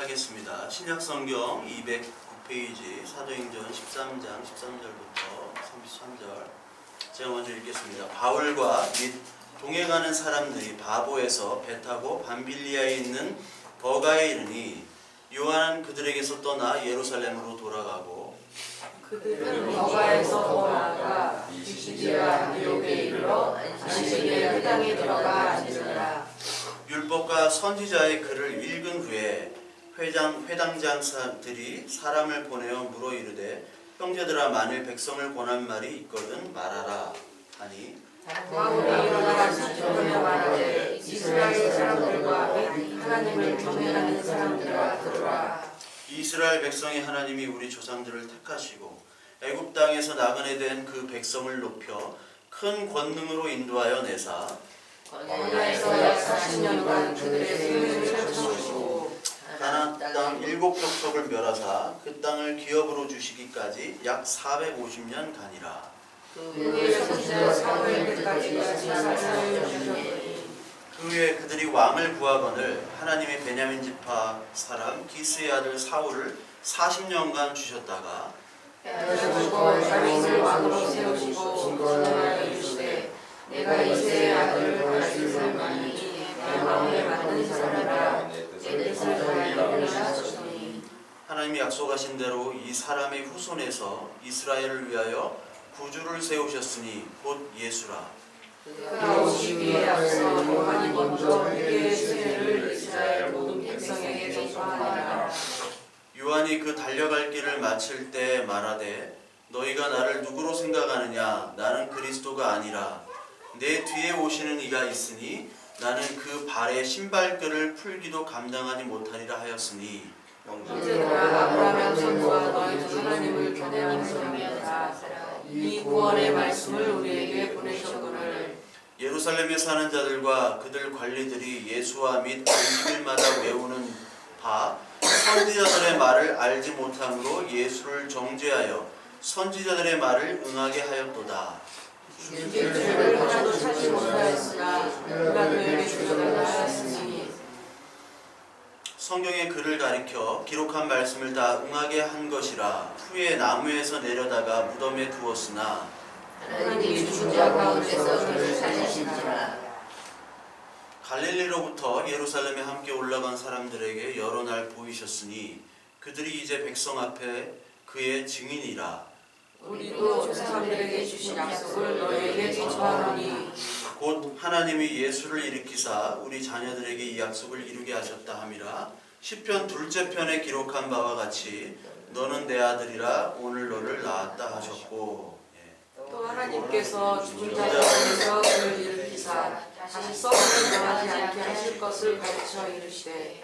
하겠습니다. 신약성경 209페이지 사도행전 13장 13절부터 33절 제가 먼저 읽겠습니다. 바울과 및 동행하는 사람들이 바보에서 배 타고 밤빌리아에 있는 버가에 이르니 요한은 그들에게서 떠나 예루살렘으로 돌아가고 그들은 버가에서 더 나아가 비시디아 안디옥에 이르러 안식일에 회당에 들어가 앉으니라. 율법과 선지자의 글을 읽은 후에 회당장들이 사람을 보내어 물어 이르되 형제들아 만일 백성을 권한 말이 있거든 말하라 하니 바울이 일어나 지켜보며 말하되 이스라엘 사람들과 및 하나님을 경외하는 사람들아 들으라. 이스라엘 백성의 하나님이 우리 조상들을 택하시고 애굽 땅에서 나그네 된 그 백성을 높여 큰 권능으로 인도하여 내사 광야에서 약 40년간 그들의 생명을 펼쳐주시고 가나안 땅 7족속을 멸하사 그 땅을 기업으로 주시기까지 약 450년 가니라. 그의 선지자 사무엘 때까지 사사를 주셨더니 그 후에 그들이 왕을 구하거늘 하나님의 베냐민 지파 사람 기스의 아들 사울을 40년간 주셨다가 죽어 다윗을 왕으로 세우시고 증거하여 이르시되 내가 이새의 아들을 다윗을 내 마음에 맞는 사람이라 내 뜻을 다하리라 하셨더니 하나님이 약속하신 대로 이 사람의 후손에서 이스라엘을 위하여 구주를 세우셨으니 곧 예수라. 그가 오시기에 앞서 요한이 먼저 회개의 세례를 이스라엘 모든 백성에게 전파하니라. 요한이 그 달려갈 길을 마칠 때 말하되 너희가 나를 누구로 생각하느냐 나는 그리스도가 아니라 내 뒤에 오시는 이가 있으니 나는 그 발의 신발끈을 풀기도 감당하지 못하리라 하였으니 형제들아 아브라함의 선과 너희 주 하나님을 경외하는 사람이었다. 이 구원의 말씀을 우리에게 보내셨거늘 예루살렘에 사는 자들과 그들 관리들이 예수와 및 안식일마다 외우는 바 선지자들의 말을 알지 못함으로 예수를 정죄하여 선지자들의 말을 응하게 하였도다. 죽일 죄를 하나도 찾지 못하였으나 그가 그에게 주장을 하였으니 성경의 글을 가리켜 기록한 말씀을 다 응하게 한 것이라. 후에 나무에서 내려다가 무덤에 두었으나 하나님이 죽은 자 가운데서 그를 살리신지라. 갈릴리로부터 예루살렘에 함께 올라간 사람들에게 여러 날 보이셨으니 그들이 이제 백성 앞에 그의 증인이라. 우리도 조상들에게 주신 약속을 너희에게 전파하노니 곧 하나님이 예수를 일으키사 우리 자녀들에게 이 약속을 이루게 하셨다 함이라. 시편 둘째 편에 기록한 바와 같이 너는 내 아들이라 오늘 너를 낳았다 하셨고 또 하나님께서 죽은 자 가운데서 그를 일으키사 다시 썩음을 당하지 않게 하실 것을 가르쳐 이르시되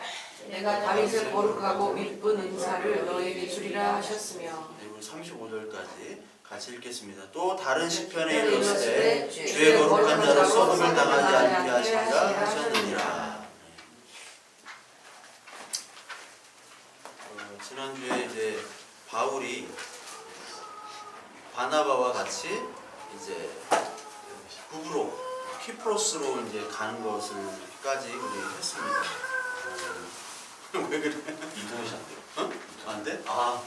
내가 다윗의 거룩하고 미쁜 은사를 너에게 주리라 하셨으며 35절까지 같이 읽겠습니다. 또 다른 시편에 이르시되 주의 거룩한 자로 썩음을 당하지 않게 하시리라 하셨느니라. 지난주에 이제 바울이 바나바와 같이 이제 북으로 키프로스로 이제 가는 것을까지 우리 했습니다. 왜 그래? 이동하셨대요. 어? 안 돼? 아,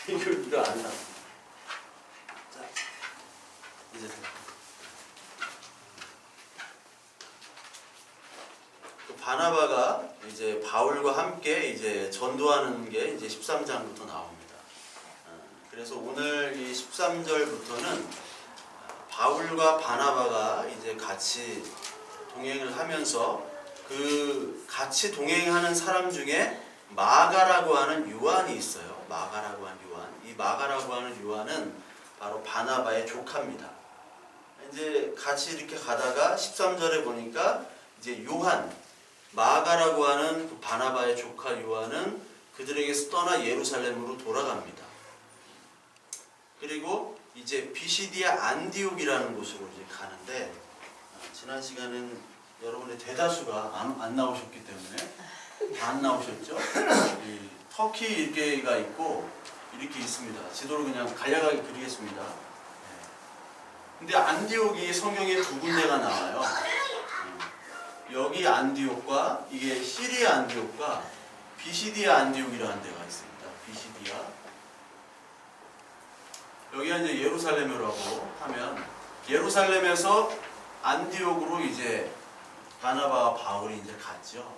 이거 안 나. 자, 이제 또 바나바가 이제 바울과 함께 이제 전도하는 게 이제 13장부터 나옵니다. 그래서 오늘 이 13절부터는 바울과 바나바가 이제 같이 동행을 하면서 그 같이 동행하는 사람 중에 마가라고 하는 요한이 있어요. 마가라고 하는 요한. 이 마가라고 하는 요한은 바로 바나바의 조카입니다. 이제 같이 이렇게 가다가 13절에 보니까 이제 요한, 마가라고 하는 그 바나바의 조카 요한은 그들에게서 떠나 예루살렘으로 돌아갑니다. 그리고 이제 비시디아 안디옥이라는 곳으로 이제 가는데 지난 시간은 여러분의 대다수가 안 나오셨기 때문에 다 안 나오셨죠? 터키 이렇게가 있고 이렇게 있습니다. 지도로 그냥 간략하게 그리겠습니다. 근데 안디옥이 성경에 두 군데가 나와요. 여기 안디옥과 이게 시리아 안디옥과 비시디아 안디옥이라는 데가 있습니다. 비시디아. 여기가 이제 예루살렘이라고 하면 예루살렘에서 안디옥으로 이제 바나바와 바울이 이제 갔죠.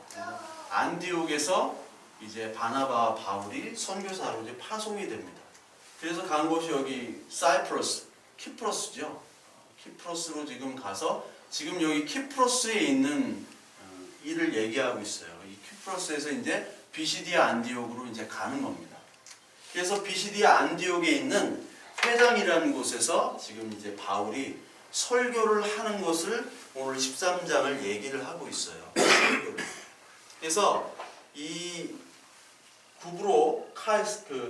안디옥에서 이제 바나바와 바울이 선교사로 이제 파송이 됩니다. 그래서 간 곳이 여기 사이프러스, 키프로스죠. 키프로스로 지금 가서 지금 여기 키프로스에 있는 일을 얘기하고 있어요. 이 키프로스에서 이제 비시디아 안디옥으로 이제 가는 겁니다. 그래서 비시디아 안디옥에 있는 회당이라는 곳에서 지금 이제 바울이 설교를 하는 것을 오늘 13장을 얘기를 하고 있어요. 그래서 이 구브로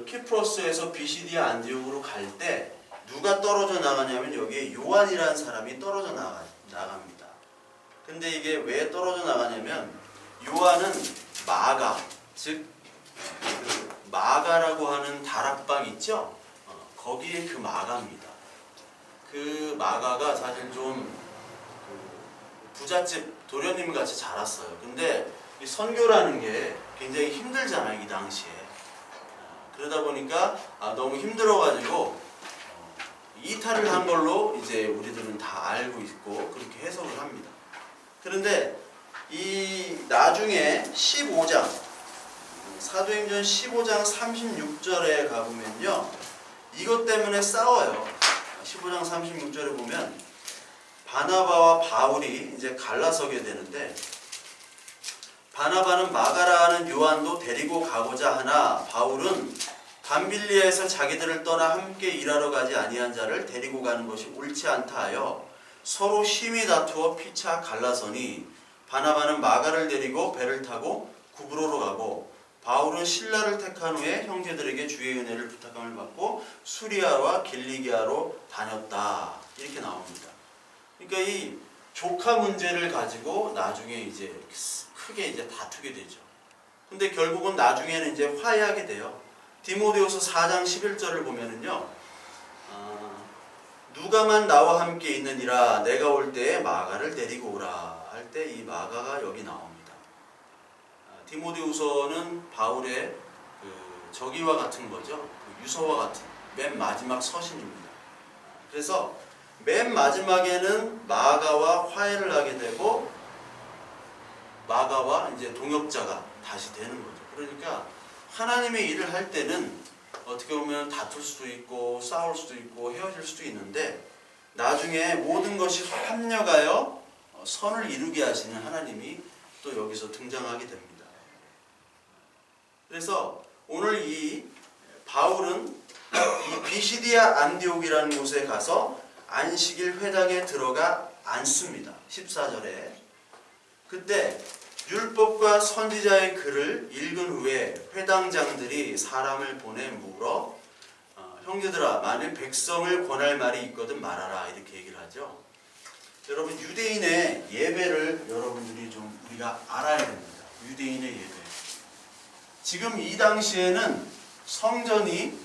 키프로스에서 비시디아 안디옥으로 갈 때 누가 떨어져 나가냐면 여기에 요한이라는 사람이 떨어져 나갑니다. 근데 이게 왜 떨어져 나가냐면 요한은 마가, 즉 마가라고 하는 다락방 있죠? 거기에 그 마가입니다. 그 마가가 사실 좀 부잣집 도련님 같이 자랐어요. 근데 이 선교라는 게 굉장히 힘들잖아요, 이 당시에. 그러다 보니까 너무 힘들어가지고 이탈을 한 걸로 이제 우리들은 다 알고 있고 그렇게 해석을 합니다. 그런데 이 나중에 15장 사도행전 15장 36절에 가보면요, 이것 때문에 싸워요. 15장 36절에 보면 바나바와 바울이 이제 갈라서게 되는데, 바나바는 마가라는 요한도 데리고 가고자 하나 바울은 밤빌리아에서 자기들을 떠나 함께 일하러 가지 아니한 자를 데리고 가는 것이 옳지 않다 하여 서로 심히 다투어 피차 갈라서니, 바나바는 마가를 데리고 배를 타고 구브로로 가고 바울은 실라를 택한 후에 형제들에게 주의 은혜를 부탁함을 받고 수리아와 길리기아로 다녔다. 이렇게 나옵니다. 그러니까 이 조카 문제를 가지고 나중에 이제 크게 이제 다투게 되죠. 근데 결국은 나중에는 이제 화해하게 돼요. 디모데후서 4장 11절을 보면은요, 누가만 나와 함께 있느니라 내가 올 때에 마가를 데리고 오라 할 때 이 마가가 여기 나옵니다. 디모데후서는 바울의 저기와 같은 거죠. 유서와 같은 맨 마지막 서신입니다. 그래서 맨 마지막에는 마가와 화해를 하게 되고 마가와 이제 동역자가 다시 되는 거죠. 그러니까 하나님의 일을 할 때는 어떻게 보면 다툴 수도 있고 싸울 수도 있고 헤어질 수도 있는데 나중에 모든 것이 합력하여 선을 이루게 하시는 하나님이 또 여기서 등장하게 됩니다. 그래서 오늘 이 바울은 이 비시디아 안디옥이라는 곳에 가서 안식일 회당에 들어가 앉습니다. 14절에. 그때 율법과 선지자의 글을 읽은 후에 회당장들이 사람을 보내 물어 형제들아 만일 백성을 권할 말이 있거든 말하라 이렇게 얘기를 하죠. 여러분 유대인의 예배를 여러분들이 좀 우리가 알아야 됩니다. 유대인의 예배. 지금 이 당시에는 성전이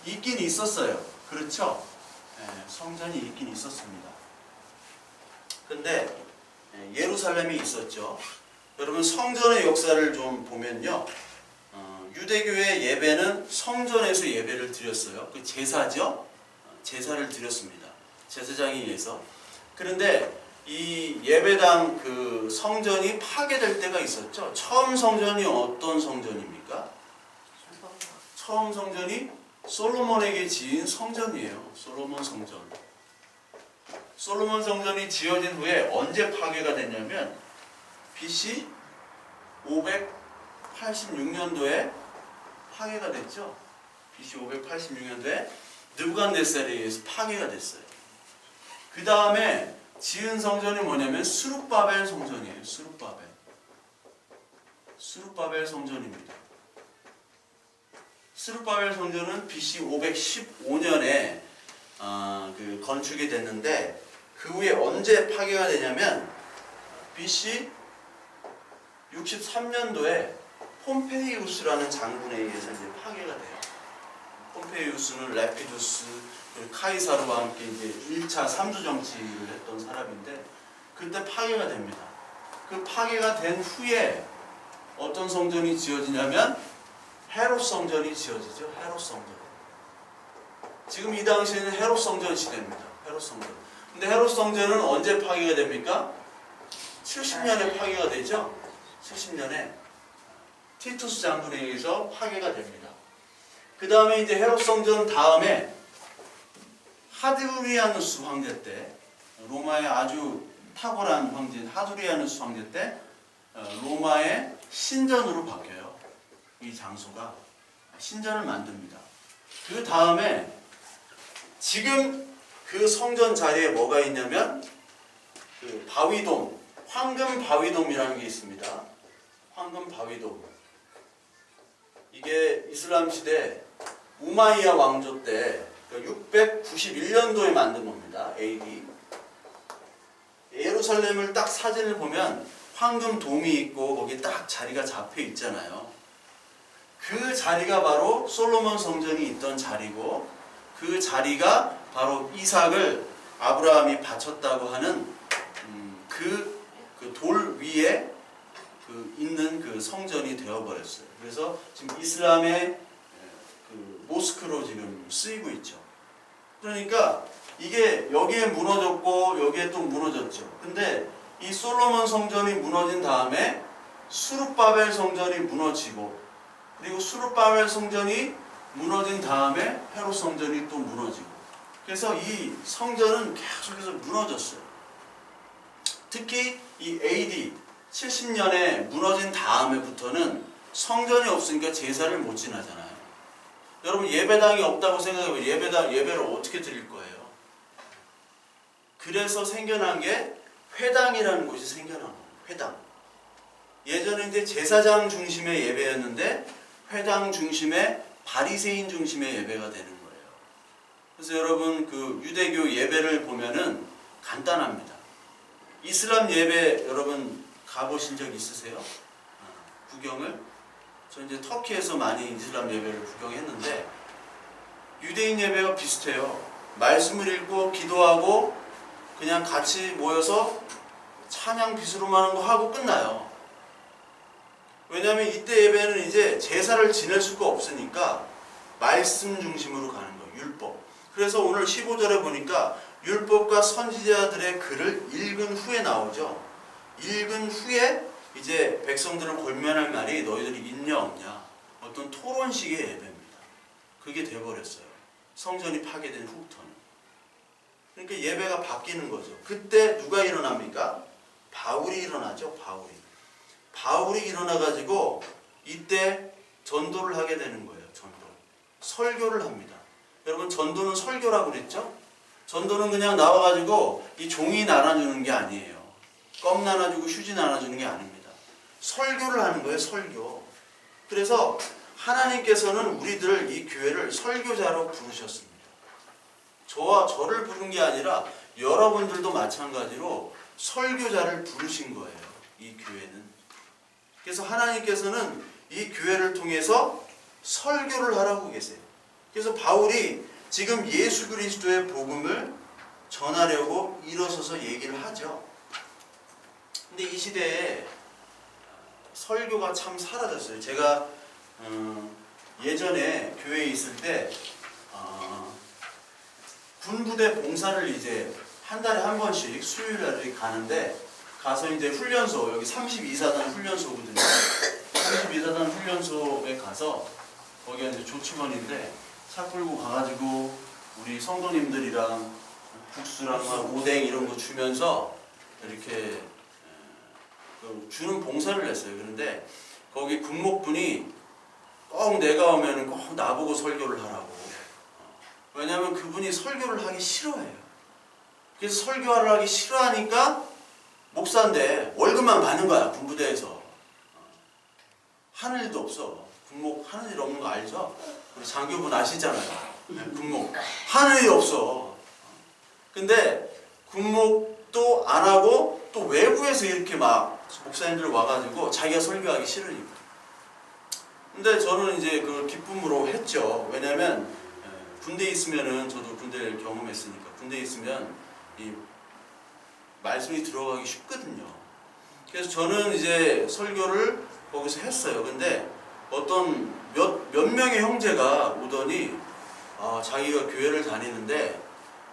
있긴 있었어요. 그렇죠? 성전이 있긴 있었습니다. 근데 예루살렘에 있었죠. 여러분 성전의 역사를 좀 보면요, 유대교의 예배는 성전에서 예배를 드렸어요. 그 제사죠. 제사를 드렸습니다. 제사장에 의해서. 그런데 이 예배당 그 성전이 파괴될 때가 있었죠. 처음 성전이 어떤 성전입니까? 처음 성전이 솔로몬에게 지은 성전이에요. 솔로몬 성전. 솔로몬 성전이 지어진 후에 언제 파괴가 됐냐면 BC 586년도에 파괴가 됐죠. BC 586년도에 느부갓네살에 의해서 파괴가 됐어요. 그 다음에 지은 성전이 뭐냐면 스룹바벨 성전이에요. 스룹바벨 성전입니다. 스룹바벨 성전은 BC 515년에 그 건축이 됐는데 그 후에 언제 파괴가 되냐면 BC 63년도에 폼페이우스라는 장군에 의해서 이제 파괴가 돼요. 폼페이우스는 레피두스, 카이사르와 함께 이제 1차 3주 정치를 했던 사람인데 그때 파괴가 됩니다. 그 파괴가 된 후에 어떤 성전이 지어지냐면 헤롯 성전이 지어지죠. 헤롯 성전. 지금 이 당시에는 헤롯 성전 시대입니다. 헤롯 성전. 근데 헤롯 성전은 언제 파괴가 됩니까? 70년에 파괴가 되죠. 70년에 티투스 장군에 의해서 파괴가 됩니다. 그 다음에 이제 헤롯 성전 다음에 하드리아누스 황제 때, 로마의 아주 탁월한 황제인 하드리아누스 황제 때 로마의 신전으로 바뀌어요. 이 장소가 신전을 만듭니다. 그 다음에 지금 그 성전 자리에 뭐가 있냐면 그 바위돔, 황금 바위돔이라는 게 있습니다. 황금 바위돔. 이게 이슬람 시대 우마이야 왕조 때 691년도에 만든 겁니다. AD. 예루살렘을 딱 사진을 보면 황금 돔이 있고 거기 딱 자리가 잡혀 있잖아요. 그 자리가 바로 솔로몬 성전이 있던 자리고 그 자리가 바로 이삭을 아브라함이 바쳤다고 하는 그 돌 위에 있는 그 성전이 되어버렸어요. 그래서 지금 이슬람의 그 모스크로 지금 쓰이고 있죠. 그러니까 이게 여기에 무너졌고 여기에 또 무너졌죠. 근데 이 솔로몬 성전이 무너진 다음에 수룹바벨 성전이 무너지고 그리고 수룹바벨 성전이 무너진 다음에 헤롯 성전이 또 무너지고 그래서 이 성전은 계속해서 무너졌어요. 특히 이 AD 70년에 무너진 다음에부터는 성전이 없으니까 제사를 못 지나잖아요. 여러분 예배당이 없다고 생각해보면 예배를 어떻게 드릴 거예요? 그래서 생겨난 게 회당이라는 곳이 생겨난 거예요. 회당. 예전에 이제 제사장 중심의 예배였는데 회당 중심의 바리새인 중심의 예배가 되는 거예요. 그래서 여러분 그 유대교 예배를 보면은 간단합니다. 이슬람 예배 여러분 가보신 적 있으세요? 구경을? 저 이제 터키에서 많이 이슬람 예배를 구경했는데 유대인 예배가 비슷해요. 말씀을 읽고 기도하고 그냥 같이 모여서 찬양 비스로만 하는 거 하고 끝나요. 왜냐하면 이때 예배는 이제 제사를 지낼 수가 없으니까 말씀 중심으로 가는 거예요. 율법. 그래서 오늘 15절에 보니까 율법과 선지자들의 글을 읽은 후에 나오죠. 읽은 후에 이제 백성들을 권면할 말이 너희들이 있냐 없냐 어떤 토론식의 예배입니다. 그게 돼버렸어요. 성전이 파괴된 후부터는. 그러니까 예배가 바뀌는 거죠. 그때 누가 일어납니까? 바울이 일어나죠. 바울이 일어나가지고 이때 전도를 하게 되는 거예요. 전도. 설교를 합니다. 여러분 전도는 설교라고 그랬죠? 전도는 그냥 나와가지고 이 종이 나눠주는 게 아니에요. 껌 나눠주고 휴지 나눠주는 게 아닙니다. 설교를 하는 거예요. 설교. 그래서 하나님께서는 우리들 이 교회를 설교자로 부르셨습니다. 저를 부른 게 아니라 여러분들도 마찬가지로 설교자를 부르신 거예요. 이 교회는. 그래서 하나님께서는 이 교회를 통해서 설교를 하라고 계세요. 그래서 바울이 지금 예수 그리스도의 복음을 전하려고 일어서서 얘기를 하죠. 근데 이 시대에 설교가 참 사라졌어요. 제가 예전에 교회에 있을 때 군부대 봉사를 이제 한 달에 한 번씩 수요일날에 가는데 가서 이제 훈련소 여기 32사단 훈련소거든요. 32사단 훈련소에 가서 거기가 이제 조치원인데 차 끌고 가가지고 우리 성도님들이랑 국수랑 막 오뎅 이런 거 주면서 이렇게 주는 봉사를 했어요. 그런데 거기 군목분이 꼭 내가 오면은 꼭 나보고 설교를 하라고. 왜냐하면 그분이 설교를 하기 싫어해요. 그래서 설교를 하기 싫어하니까 목사인데 월급만 받는 거야. 군부대에서. 하는 일도 없어. 군목 하는 일 없는 거 알죠? 우리 장교분 아시잖아요. 군목 하는 일 없어. 근데 군목도 안 하고 또 외부에서 이렇게 막 목사님들 와가지고 자기가 설교하기 싫으니까. 근데 저는 이제 그 기쁨으로 했죠. 왜냐면 군대에 있으면은 저도 군대를 경험했으니까 군대에 있으면 이 말씀이 들어가기 쉽거든요. 그래서 저는 이제 설교를 거기서 했어요. 근데 어떤 몇 명의 형제가 오더니 자기가 교회를 다니는데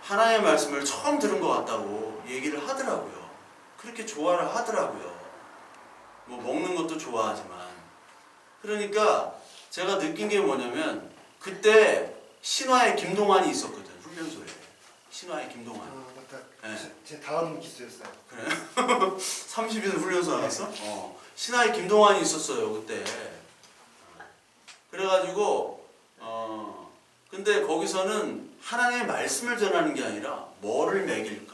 하나님의 말씀을 처음 들은 것 같다고 얘기를 하더라고요. 그렇게 좋아를 하더라고요. 뭐 먹는 것도 좋아하지만. 그러니까 제가 느낀 게 뭐냐면 그때 신화의 김동완이 있었거든. 훈련소에. 신화의 김동완. 맞다. 네. 제 다음 기수였어요. 그래? 30일 훈련소 나갔어? 신하의 김동완이 있었어요 그때. 그래가지고 근데 거기서는 하나님의 말씀을 전하는 게 아니라 뭐를 먹일까,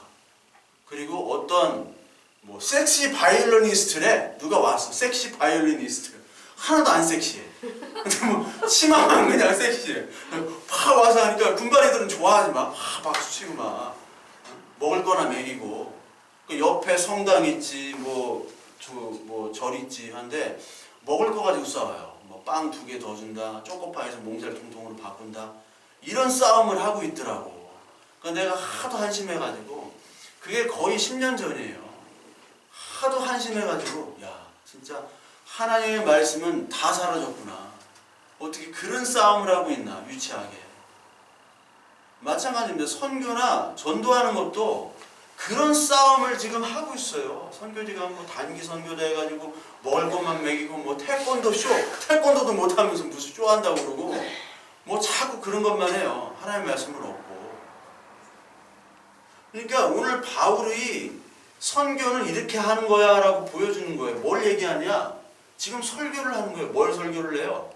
그리고 어떤 뭐 섹시 바이올리니스트래. 누가 왔어. 섹시 바이올리니스트. 하나도 안 섹시해. 근데 뭐 치마만 그냥 섹시해. 팍 와서 하니까 군바리들은 좋아하지 막 박수 치고 막 먹을 거나 먹이고. 그 옆에 성당 있지, 뭐 절 있지 한데 먹을 거 가지고 싸워요. 뭐 빵 2개 더 준다, 초코파이에서 몽쉘 통통으로 바꾼다, 이런 싸움을 하고 있더라고. 그러니까 내가 하도 한심해가지고, 그게 거의 10년 전이에요. 하도 한심해가지고, 야 진짜 하나님의 말씀은 다 사라졌구나. 어떻게 그런 싸움을 하고 있나, 유치하게. 마찬가지입니다. 선교나 전도하는 것도 그런 싸움을 지금 하고 있어요. 선교지가 뭐 단기 선교다 해가지고 먹을 것만 먹이고, 뭐 태권도 쇼, 태권도도 못하면서 무슨 쇼 한다고 그러고, 뭐 자꾸 그런 것만 해요. 하나님의 말씀을 얻고. 그러니까 오늘 바울이 선교는 이렇게 하는 거야 라고 보여주는 거예요. 뭘 얘기하냐? 지금 설교를 하는 거예요. 뭘 설교를 해요?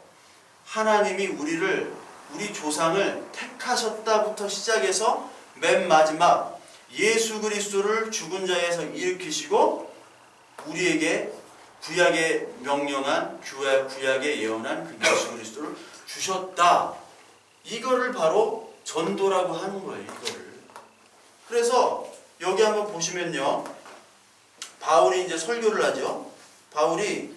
하나님이 우리 조상을 택하셨다부터 시작해서 맨 마지막 예수 그리스도를 죽은 자에서 일으키시고 우리에게 구약에 명령한, 구약에 예언한 그 예수 그리스도를 주셨다. 이거를 바로 전도라고 하는 거예요. 이거를. 그래서 여기 한번 보시면요, 바울이 이제 설교를 하죠. 바울이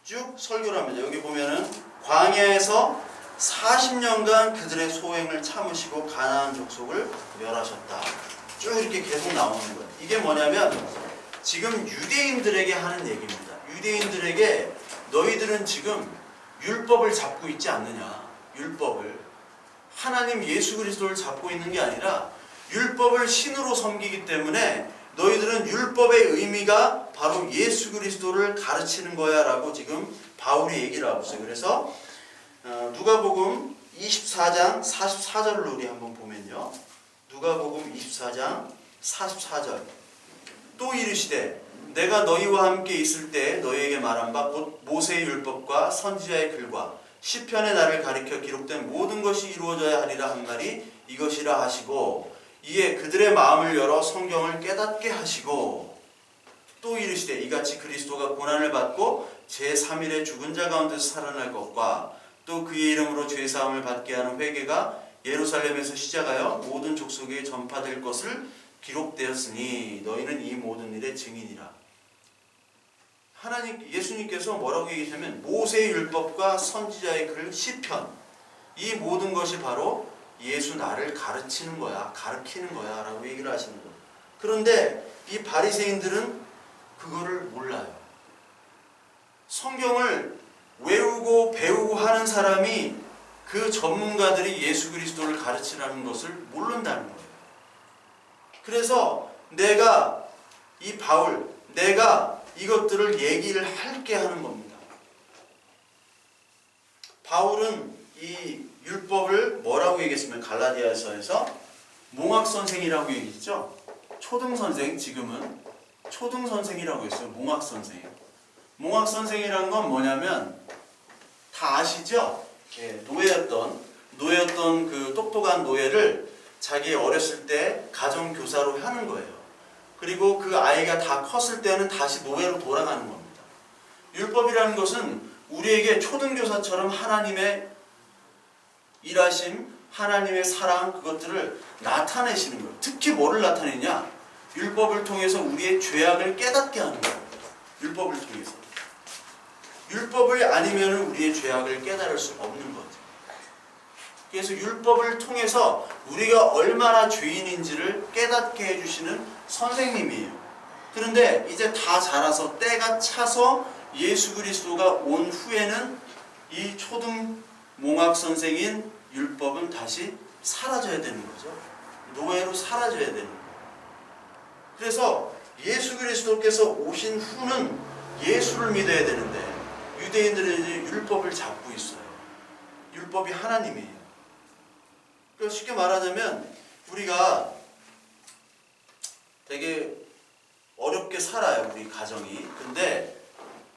쭉 설교를 합니다. 여기 보면은 광야에서 40년간 그들의 소행을 참으시고 가나안 족속을 멸하셨다. 쭉 이렇게 계속 나오는 거예요. 이게 뭐냐면 지금 유대인들에게 하는 얘기입니다. 유대인들에게 너희들은 지금 율법을 잡고 있지 않느냐. 율법을. 하나님 예수 그리스도를 잡고 있는 게 아니라 율법을 신으로 섬기기 때문에 너희들은 율법의 의미가 바로 예수 그리스도를 가르치는 거야 라고 지금 바울이 얘기를 하고 있어요. 그래서 누가복음 24장 44절을 우리 한번 보면요. 누가복음 24장 44절. 또 이르시되 내가 너희와 함께 있을 때 너희에게 말한 바 곧 모세의 율법과 선지자의 글과 시편의 나를 가리켜 기록된 모든 것이 이루어져야 하리라 한 말이 이것이라 하시고, 이에 그들의 마음을 열어 성경을 깨닫게 하시고, 또 이르시되 이같이 그리스도가 고난을 받고 제3일에 죽은 자 가운데서 살아날 것과 또 그의 이름으로 죄사함을 받게 하는 회개가 예루살렘에서 시작하여 모든 족속에 전파될 것을 기록되었으니 너희는 이 모든 일의 증인이라. 예수님께서 뭐라고 얘기하냐면 모세의 율법과 선지자의 글, 시편, 이 모든 것이 바로 예수 나를 가르치는 거야, 가르치는 거야 라고 얘기를 하시는 거예요. 그런데 이 바리새인들은 그거를 몰라요. 성경을 외우고 배우고 하는 사람이, 그 전문가들이 예수 그리스도를 가르치라는 것을 모른다는 거예요. 그래서 내가 이것들을 얘기를 할게 하는 겁니다. 바울은 이 율법을 뭐라고 얘기했으면 갈라디아서에서 몽학선생이라고 얘기했죠. 초등선생, 지금은 초등선생이라고 했어요. 몽학선생. 몽학선생이라는 건 뭐냐면 다 아시죠? 노예였던 그 똑똑한 노예를 자기 어렸을 때 가정교사로 하는 거예요. 그리고 그 아이가 다 컸을 때는 다시 노예로 돌아가는 겁니다. 율법이라는 것은 우리에게 초등교사처럼 하나님의 일하심, 하나님의 사랑, 그것들을 나타내시는 거예요. 특히 뭐를 나타내냐? 율법을 통해서 우리의 죄악을 깨닫게 하는 거예요. 율법을 통해서. 율법을 아니면 우리의 죄악을 깨달을 수 없는 거죠. 그래서 율법을 통해서 우리가 얼마나 죄인인지를 깨닫게 해주시는 선생님이에요. 그런데 이제 다 자라서 때가 차서 예수 그리스도가 온 후에는 이 초등 몽학 선생인 율법은 다시 사라져야 되는 거죠. 노예로 사라져야 되는 거예요. 그래서 예수 그리스도께서 오신 후는 예수를 믿어야 되는데 유대인들은 이제 율법을 잡고 있어요. 율법이 하나님이에요. 그래서 쉽게 말하자면 우리가 되게 어렵게 살아요, 우리 가정이. 근데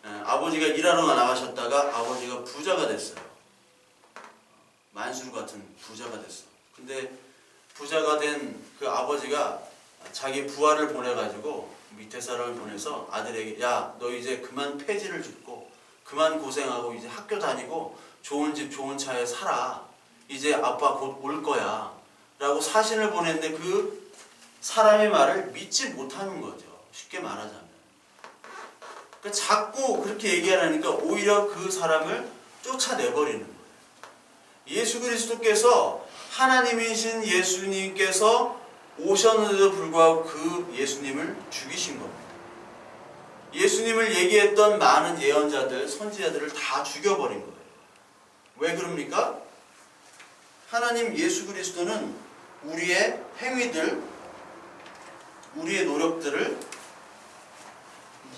아버지가 일하러 나가셨다가 아버지가 부자가 됐어요. 만수르 같은 부자가 됐어. 근데 부자가 된 그 아버지가 자기 부하를 보내가지고 밑에 사람을 보내서 아들에게 야, 너 이제 그만 폐지를 줍고 그만 고생하고 이제 학교 다니고 좋은 집 좋은 차에 살아. 이제 아빠 곧 올 거야 라고 사신을 보냈는데 그 사람의 말을 믿지 못하는 거죠. 쉽게 말하자면. 그러니까 자꾸 그렇게 얘기하니까 오히려 그 사람을 쫓아내버리는 거예요. 예수 그리스도께서 하나님이신 예수님께서 오셨는데도 불구하고 그 예수님을 죽이신 겁니다. 예수님을 얘기했던 많은 예언자들, 선지자들을 다 죽여버린 거예요. 왜 그럽니까? 하나님 예수 그리스도는 우리의 행위들, 우리의 노력들을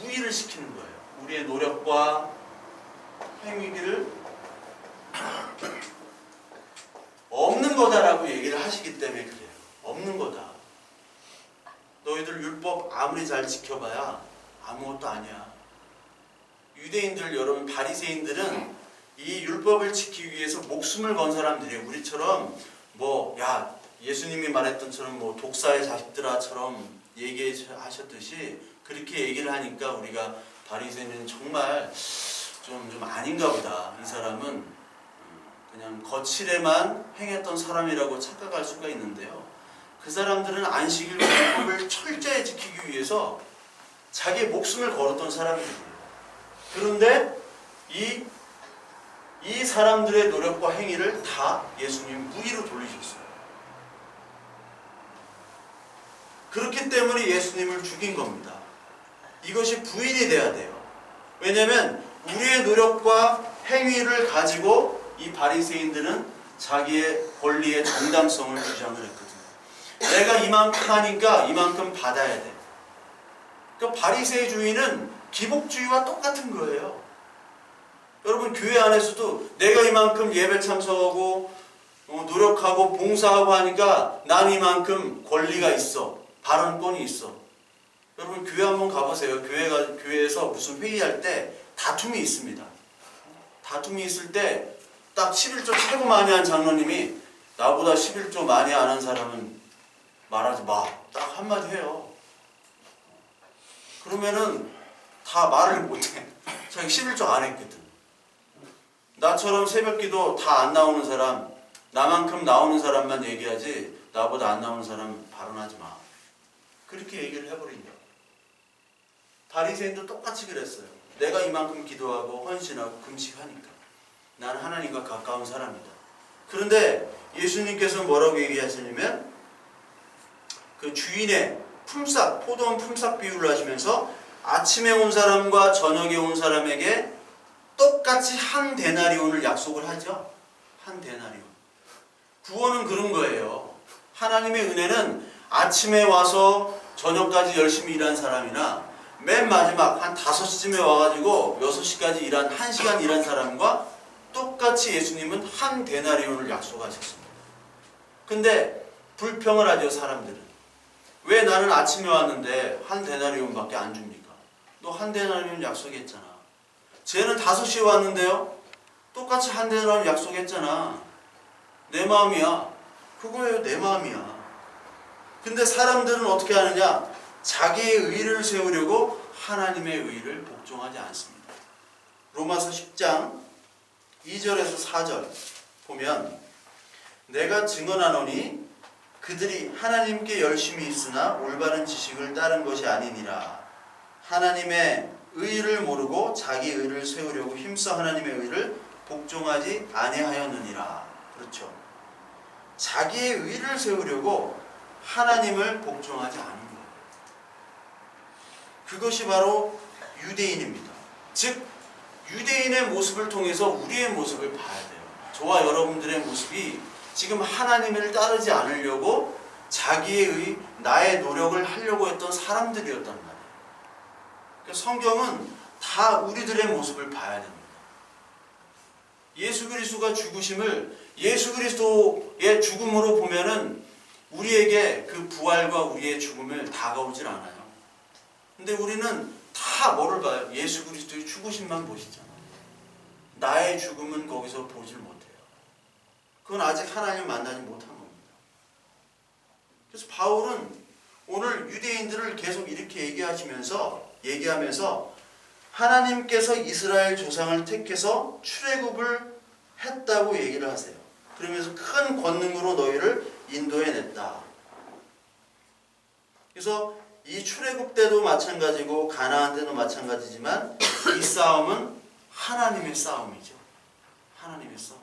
무의를 시키는 거예요. 우리의 노력과 행위를 없는 거다라고 얘기를 하시기 때문에 그래요. 없는 거다. 너희들 율법 아무리 잘 지켜봐야 아무것도 아니야. 유대인들, 여러분 바리새인들은 이 율법을 지키기 위해서 목숨을 건 사람들이에요. 우리처럼 야 예수님이 말했던처럼 독사의 자식들아처럼 얘기하셨듯이 그렇게 얘기를 하니까 우리가 바리새인은 정말 좀 아닌가 보다. 이 사람은 그냥 거칠에만 행했던 사람이라고 착각할 수가 있는데요. 그 사람들은 안식일 율법을 철저히 지키기 위해서 자기 목숨을 걸었던 사람들이에요. 그런데 이 사람들의 노력과 행위를 다 예수님 무의로 돌리셨어요. 그렇기 때문에 예수님을 죽인 겁니다. 이것이 부인이 돼야 돼요. 왜냐하면 우리의 노력과 행위를 가지고 이 바리새인들은 자기의 권리의 정당성을 주장을 했거든요. 내가 이만큼 하니까 이만큼 받아야 돼. 그러니까 바리새주의는 기복주의와 똑같은 거예요. 여러분 교회 안에서도 내가 이만큼 예배 참석하고 노력하고 봉사하고 하니까 난 이만큼 권리가 있어. 발언권이 있어. 여러분 교회 한번 가보세요. 교회에서 무슨 회의할 때 다툼이 있습니다. 다툼이 있을 때 딱 11조 최고 많이 한 장로님이 나보다 11조 많이 안 한 사람은 말하지 마. 딱 한마디 해요. 그러면은 다 말을 못해. 자기 11조 안 했거든. 나처럼 새벽기도 다 안 나오는 사람, 나만큼 나오는 사람만 얘기하지 나보다 안 나오는 사람 발언하지 마. 그렇게 얘기를 해버린다. 바리새인도 똑같이 그랬어요. 내가 이만큼 기도하고 헌신하고 금식하니까 나는 하나님과 가까운 사람이다. 그런데 예수님께서 뭐라고 얘기하시냐면 그 주인의 품삯, 포도원 품삯 비유를 하시면서 아침에 온 사람과 저녁에 온 사람에게 똑같이 한 데나리온을 약속을 하죠. 한 데나리온. 구원은 그런 거예요. 하나님의 은혜는 아침에 와서 저녁까지 열심히 일한 사람이나 맨 마지막 한 5시쯤에 와가지고 6시까지 일한 1시간 일한 사람과 똑같이 예수님은 한 데나리온을 약속하셨습니다. 근데 불평을 하죠, 사람들은. 왜 나는 아침에 왔는데 한 데나리온밖에 안 줍니까? 너 한 데나리온 약속했잖아. 쟤는 5시에 왔는데요? 똑같이 한 데나리온 약속했잖아. 내 마음이야. 그거예요, 내 마음이야. 근데 사람들은 어떻게 하느냐? 자기의 의를 세우려고 하나님의 의를 복종하지 않습니다. 로마서 10장 2절에서 4절 보면 내가 증언하노니 그들이 하나님께 열심히 있으나 올바른 지식을 따른 것이 아니니라. 하나님의 의를 모르고 자기 의를 세우려고 힘써 하나님의 의를 복종하지 아니하였느니라. 그렇죠. 자기의 의를 세우려고 하나님을 복종하지 않은 거예요. 그것이 바로 유대인입니다. 즉 유대인의 모습을 통해서 우리의 모습을 봐야 돼요. 저와 여러분들의 모습이 지금 하나님을 따르지 않으려고 자기의 나의 노력을 하려고 했던 사람들이었단 말이에요. 그러니까 성경은 다 우리들의 모습을 봐야 됩니다. 예수 그리스도가 죽으심을 예수 그리스도의 죽음으로 보면은 우리에게 그 부활과 우리의 죽음을 다가오질 않아요. 근데 우리는 다 뭐를 봐요? 예수 그리스도의 죽으심만 보시잖아요. 나의 죽음은 거기서 보질 못해요. 그건 아직 하나님 만나지 못한 겁니다. 그래서 바울은 오늘 유대인들을 계속 이렇게 얘기하면서 하나님께서 이스라엘 조상을 택해서 출애굽을 했다고 얘기를 하세요. 그러면서 큰 권능으로 너희를 인도해냈다. 그래서 이 출애굽 때도 마찬가지고 가나안 때도 마찬가지지만 이 싸움은 하나님의 싸움이죠. 하나님의 싸움.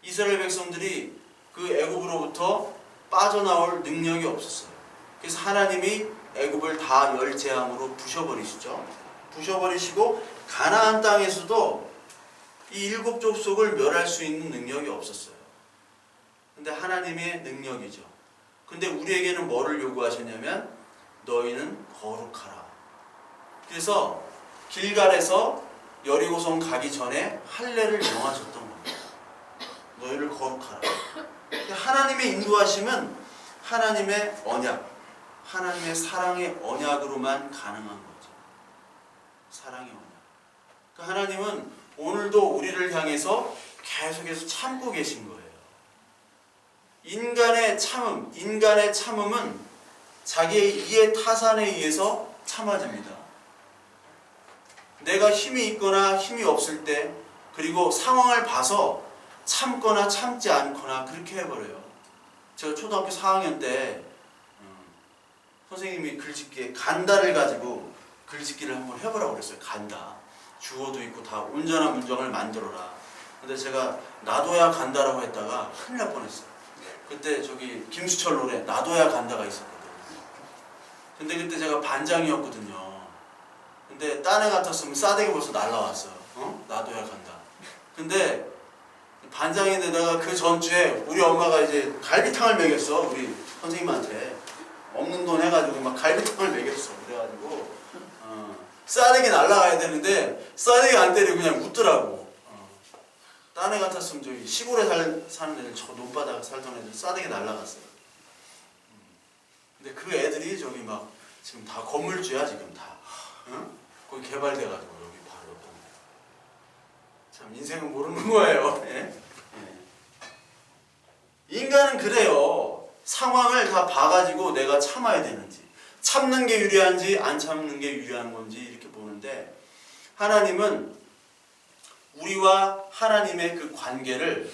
이스라엘 백성들이 그 애굽으로부터 빠져나올 능력이 없었어요. 그래서 하나님이 애굽을 다 열재함으로 부셔버리시죠. 부셔버리시고 가나안 땅에서도 이 7 족속을 멸할 수 있는 능력이 없었어요. 근데 하나님의 능력이죠. 근데 우리에게는 뭐를 요구하셨냐면 너희는 거룩하라. 그래서 길갈에서 여리고성 가기 전에 할례를 명하셨던 겁니다. 너희를 거룩하라. 하나님의 인도하심은 하나님의 언약, 하나님의 사랑의 언약으로만 가능한 거죠. 사랑의 언약. 그러니까 하나님은 오늘도 우리를 향해서 계속해서 참고 계신 거예요. 인간의 참음은 자기의 이해 타산에 의해서 참아집니다. 내가 힘이 있거나 힘이 없을 때, 그리고 상황을 봐서 참거나 참지 않거나 그렇게 해버려요. 제가 초등학교 4학년 때 선생님이 글짓기에 간다를 가지고 글짓기를 한번 해보라고 그랬어요. 간다. 주어도 있고 다 온전한 문장을 만들어라. 근데 제가 나도야 간다라고 했다가 큰일 날 뻔했어요. 그때 저기 김수철 노래 나도야 간다가 있었거든요. 근데 그때 제가 반장이었거든요. 근데 딴 애 같았으면 싸대기 벌써 날라왔어요. 나도야 간다. 근데 반장인데다가 그 전주에 우리 엄마가 이제 갈비탕을 먹였어. 우리 선생님한테 없는 돈 해가지고 막 갈비탕을 먹였어. 그래가지고 싸대기 날라가야 되는데 싸대기 안 때리고 그냥 웃더라고. 딴 애 같았으면 저기 시골에 사는 애들, 저 논바닥 살던 애들 싸대기 날라갔어요. 근데 그 애들이 저기 막 지금 다 건물주야 지금 다. 거기 개발돼가지고 여기 바로 옆에. 참 인생은 모르는 거예요. 예? 인간은 그래요. 상황을 다 봐가지고 내가 참아야 되는지, 참는 게 유리한지 안 참는 게 유리한 건지 이렇게 보는데, 하나님은 우리와 하나님의 그 관계를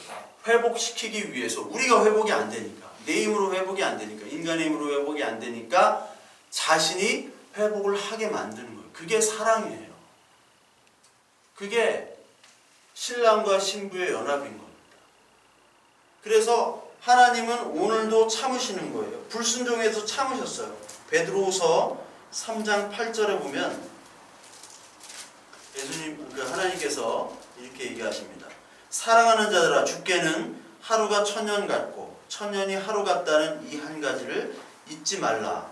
회복시키기 위해서, 우리가 회복이 안 되니까, 내 힘으로 회복이 안 되니까, 인간의 힘으로 회복이 안 되니까 자신이 회복을 하게 만드는 거예요. 그게 사랑이에요. 그게 신랑과 신부의 연합인 겁니다. 그래서 하나님은 오늘도 참으시는 거예요. 불순종에서 참으셨어요. 베드로후서 3장 8절에 보면 하나님께서 이렇게 얘기하십니다. 사랑하는 자들아, 주께는 하루가 천년 같고 천년이 하루 같다는 이 한 가지를 잊지 말라.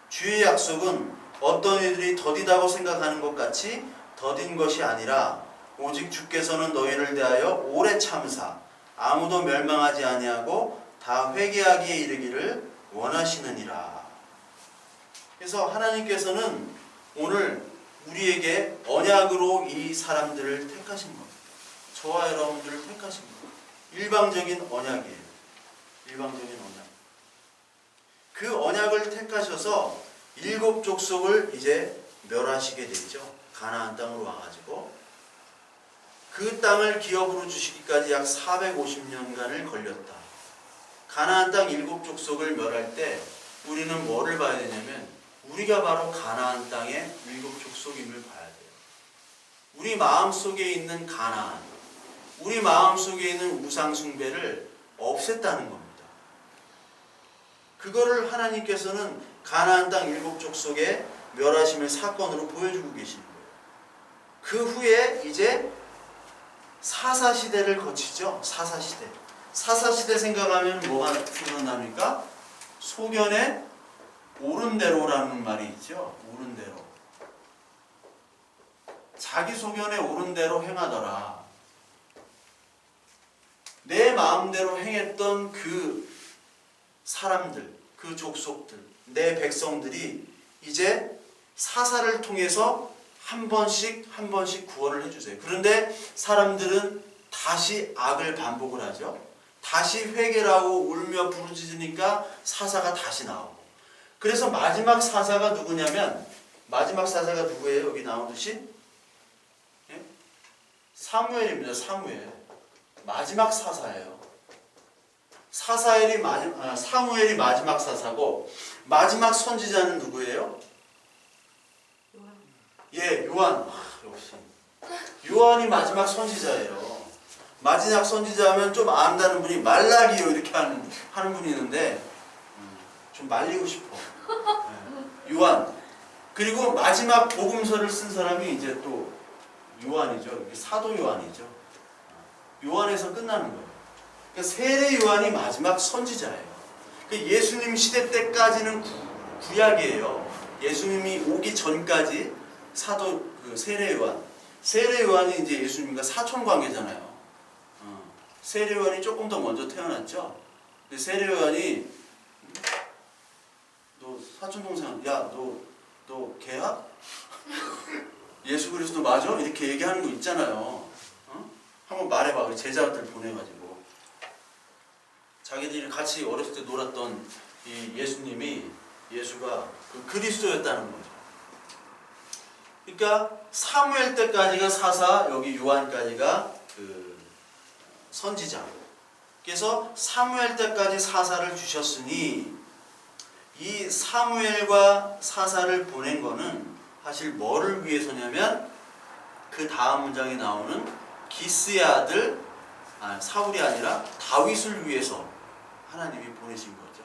주의 약속은 어떤 이들이 더디다고 생각하는 것 같이 더딘 것이 아니라 오직 주께서는 너희를 대하여 오래 참으사 아무도 멸망하지 아니하고 다 회개하기에 이르기를 원하시느니라. 그래서 하나님께서는 오늘 우리에게 언약으로 이 사람들을 택하신 겁니다. 저와 여러분들을 택하신 겁니다. 일방적인 언약이에요. 일방적인 언약. 그 언약을 택하셔서 7 족속을 이제 멸하시게 되죠. 가나안 땅으로 와가지고 그 땅을 기업으로 주시기까지 약 450년간을 걸렸다. 가나안 땅 7 족속을 멸할 때 우리는 뭐를 봐야 되냐면 우리가 바로 가나안 땅의 7 족속임을 봐야 돼요. 우리 마음속에 있는 가나안, 우리 마음속에 있는 우상 숭배를 없앴다는 겁니다. 그거를 하나님께서는 가나안 땅 7 족속의 멸하심의 사건으로 보여주고 계시는 거예요. 그 후에 이제 사사시대를 거치죠. 사사시대. 사사시대 생각하면 뭐가 생각납니까? 소견에 옳은 대로라는 말이 있죠. 옳은 대로. 자기 소견에 옳은 대로 행하더라. 내 마음대로 행했던 그 사람들, 그 족속들, 내 백성들이 이제 사사를 통해서 한 번씩 구원을 해주세요. 그런데 사람들은 다시 악을 반복을 하죠. 다시 회개를 하고 울며 부르짖으니까 사사가 다시 나오고. 그래서 마지막 사사가 누구냐면, 마지막 사사가 누구예요? 여기 나오듯이 예? 사무엘입니다. 사무엘. 마지막 사사예요. 사무엘이 마지막 사사고, 마지막 선지자는 누구예요? 예, 요한. 역시 요한이 마지막 선지자예요. 마지막 선지자하면 좀 안다는 분이 말라기요 이렇게 하는 분이 있는데 좀 말리고 싶어. 예, 요한. 그리고 마지막 복음서를 쓴 사람이 이제 또 요한이죠. 사도 요한이죠. 요한에서 끝나는 거예요. 그러니까 세례 요한이 마지막 선지자예요. 그러니까 예수님 시대 때까지는 구약이에요. 예수님이 오기 전까지 사도 세례 요한. 세례 요한이 이제 예수님과 사촌 관계잖아요. 세례 요한이 조금 더 먼저 태어났죠. 근데 세례 요한이 너 사촌 동생, 야 너 걔야? 예수 그리스도 맞아? 이렇게 얘기하는 거 있잖아요. 한번 말해봐. 우리 제자들 보내가지고 자기들이 같이 어렸을 때 놀았던 이 예수가 그 그리스도였다는 거죠. 그러니까 사무엘 때까지가 사사, 여기 요한까지가 그 선지자. 그래서 사무엘 때까지 사사를 주셨으니 이 사무엘과 사사를 보낸 거는 사실 뭐를 위해서냐면 그 다음 문장에 나오는 기스의 아들 사울이 아니라 다윗을 위해서 하나님이 보내신 거죠.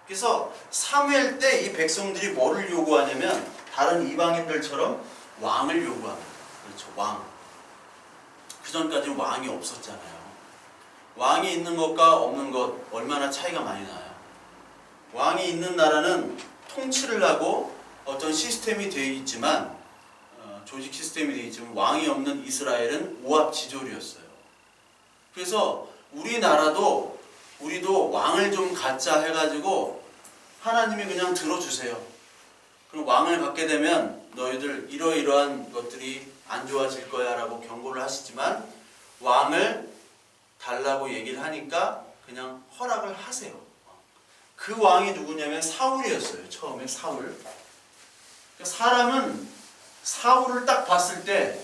그래서 사무엘 때 이 백성들이 뭐를 요구하냐면 다른 이방인들처럼 왕을 요구합니다. 그렇죠, 왕. 그 전까지는 왕이 없었잖아요. 왕이 있는 것과 없는 것 얼마나 차이가 많이 나요. 왕이 있는 나라는 통치를 하고 어떤 시스템이 되어 있지만 조직 시스템이 되어 있지만 왕이 없는 이스라엘은 오합지졸이었어요. 그래서 우리도 왕을 좀 갖자 해가지고 하나님이 그냥 들어주세요. 그럼 왕을 갖게 되면 너희들 이러이러한 것들이 안 좋아질 거야 라고 경고를 하시지만 왕을 달라고 얘기를 하니까 그냥 허락을 하세요. 그 왕이 누구냐면 사울이었어요. 처음에 사울. 그러니까 사람은 사울을 딱 봤을 때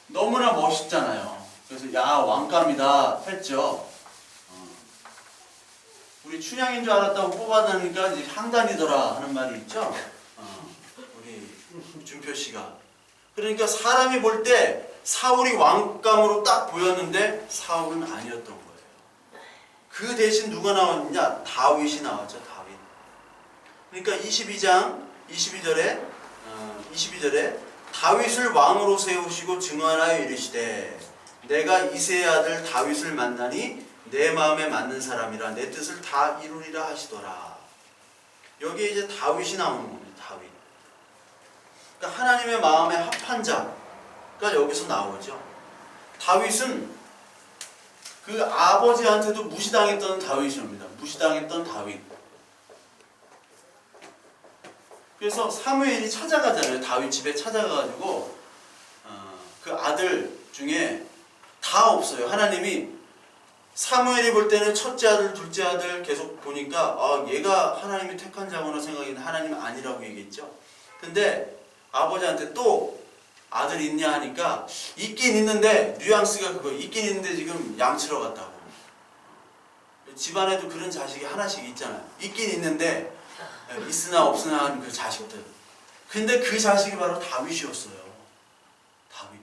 너무나 멋있잖아요. 그래서 야 왕감이다 했죠. 우리 춘향인 줄 알았다고 뽑아다니까 이제 향단이더라 하는 말이 있죠. 우리 준표 씨가. 그러니까 사람이 볼 때 사울이 왕감으로 딱 보였는데 사울은 아니었던 거예요. 그 대신 누가 나왔느냐? 다윗이 나왔죠. 다윗. 그러니까 22절에 다윗을 왕으로 세우시고 증언하여 이르시되 내가 이새의 아들 다윗을 만나니 내 마음에 맞는 사람이라 내 뜻을 다 이루리라 하시더라. 여기에 이제 다윗이 나오는 겁니다. 다윗. 그러니까 하나님의 마음에 합한 자가 여기서 나오죠. 다윗은 그 아버지한테도 무시당했던 다윗입니다. 무시당했던 다윗. 그래서 사무엘이 찾아가잖아요. 다윗 집에 찾아가가지고 그 아들 중에 다 없어요. 하나님이 사무엘이 볼 때는 첫째 아들, 둘째 아들 계속 보니까 얘가 하나님이 택한 자구나 생각했는데 하나님은 아니라고 얘기했죠. 근데 아버지한테 또 아들 있냐 하니까 있긴 있는데 뉘앙스가 그거 있긴 있는데 지금 양치러 갔다고. 집안에도 그런 자식이 하나씩 있잖아요. 있긴 있는데 있으나 없으나 하는 그 자식들. 근데 그 자식이 바로 다윗이었어요. 다윗.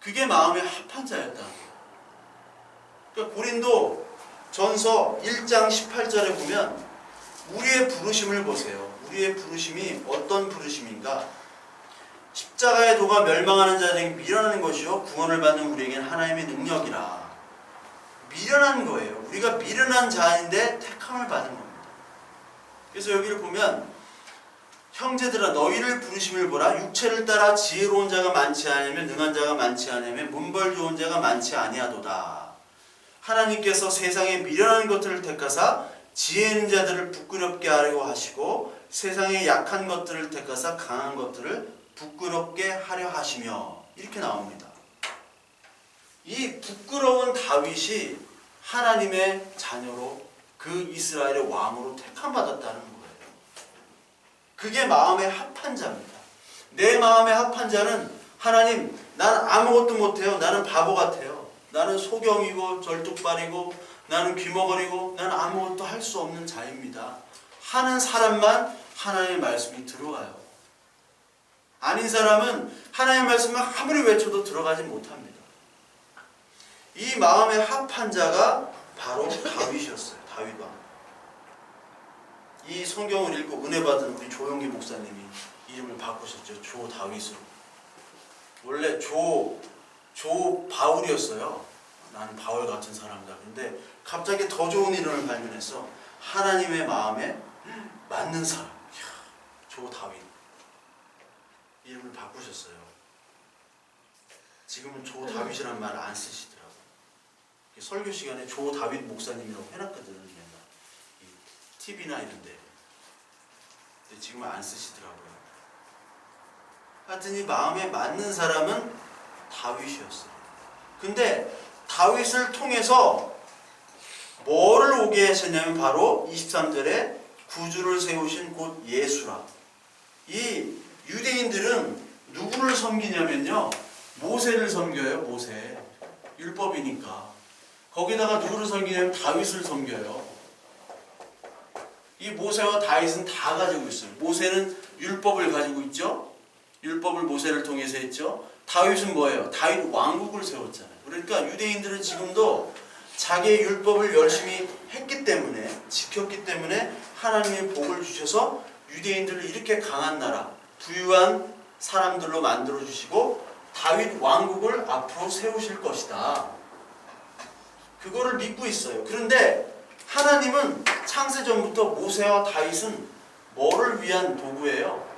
그게 마음에 합한 자였다는 거예요. 그러니까 고린도 전서 1장 18절에 보면 우리의 부르심을 보세요. 우리의 부르심이 어떤 부르심인가? 십자가의 도가 멸망하는 자들에게 미련한 것이요 구원을 받는 우리에게는 하나님의 능력이라. 미련한 거예요. 우리가 미련한 자인데 택함을 받은 겁니다. 그래서 여기를 보면 형제들아 너희를 부르심을 보라. 육체를 따라 지혜로운 자가 많지 아니하며 능한 자가 많지 아니하며 문벌 좋은 자가 많지 아니하도다. 하나님께서 세상에 미련한 것들을 택하사 지혜 있는 자들을 부끄럽게 하려고 하시고 세상에 약한 것들을 택하사 강한 것들을 부끄럽게 하려 하시며, 이렇게 나옵니다. 이 부끄러운 다윗이 하나님의 자녀로 그 이스라엘의 왕으로 택함받았다는 거예요. 그게 마음에 합한 자입니다. 내 마음에 합한 자는 하나님, 난 아무것도 못해요. 나는 바보 같아요. 나는 소경이고 절뚝발이고 나는 귀머거리고 나는 아무것도 할 수 없는 자입니다 하는 사람만 하나님의 말씀이 들어와요. 아닌 사람은 하나님의 말씀을 아무리 외쳐도 들어가지 못합니다. 이 마음에 합한 자가 바로 다윗이었어요. 다윗 왕. 이 성경을 읽고 은혜 받은 우리 조용기 목사님이 이름을 바꾸셨죠. 조 다윗으로. 원래 조 바울이었어요. 나는 바울 같은 사람이다. 근데 갑자기 더 좋은 이름을 발견해서 하나님의 마음에 맞는 사람. 조 다윗. 이름을 바꾸셨어요. 지금은 조 다윗이란 말 안 쓰시더라고요. 설교 시간에 조 다윗 목사님이라고 해놨거든요. 맨날 TV나 이런데. 근데 지금은 안 쓰시더라고요. 하여튼 이 마음에 맞는 사람은 다윗이었어요. 근데 다윗을 통해서 뭐를 오게 하셨냐면 바로 23절에 구주를 세우신 곧 예수라. 이 유대인들은 누구를 섬기냐면요, 모세를 섬겨요. 모세. 율법이니까. 거기다가 누구를 섬기냐면 다윗을 섬겨요. 이 모세와 다윗은 다 가지고 있어요. 모세는 율법을 가지고 있죠. 율법을 모세를 통해서 했죠. 다윗은 뭐예요? 다윗 왕국을 세웠잖아요. 그러니까 유대인들은 지금도 자기의 율법을 열심히 했기 때문에, 지켰기 때문에 하나님의 복을 주셔서 유대인들을 이렇게 강한 나라, 부유한 사람들로 만들어주시고 다윗 왕국을 앞으로 세우실 것이다. 그거를 믿고 있어요. 그런데 하나님은 창세전부터 모세와 다윗은 뭐를 위한 도구예요?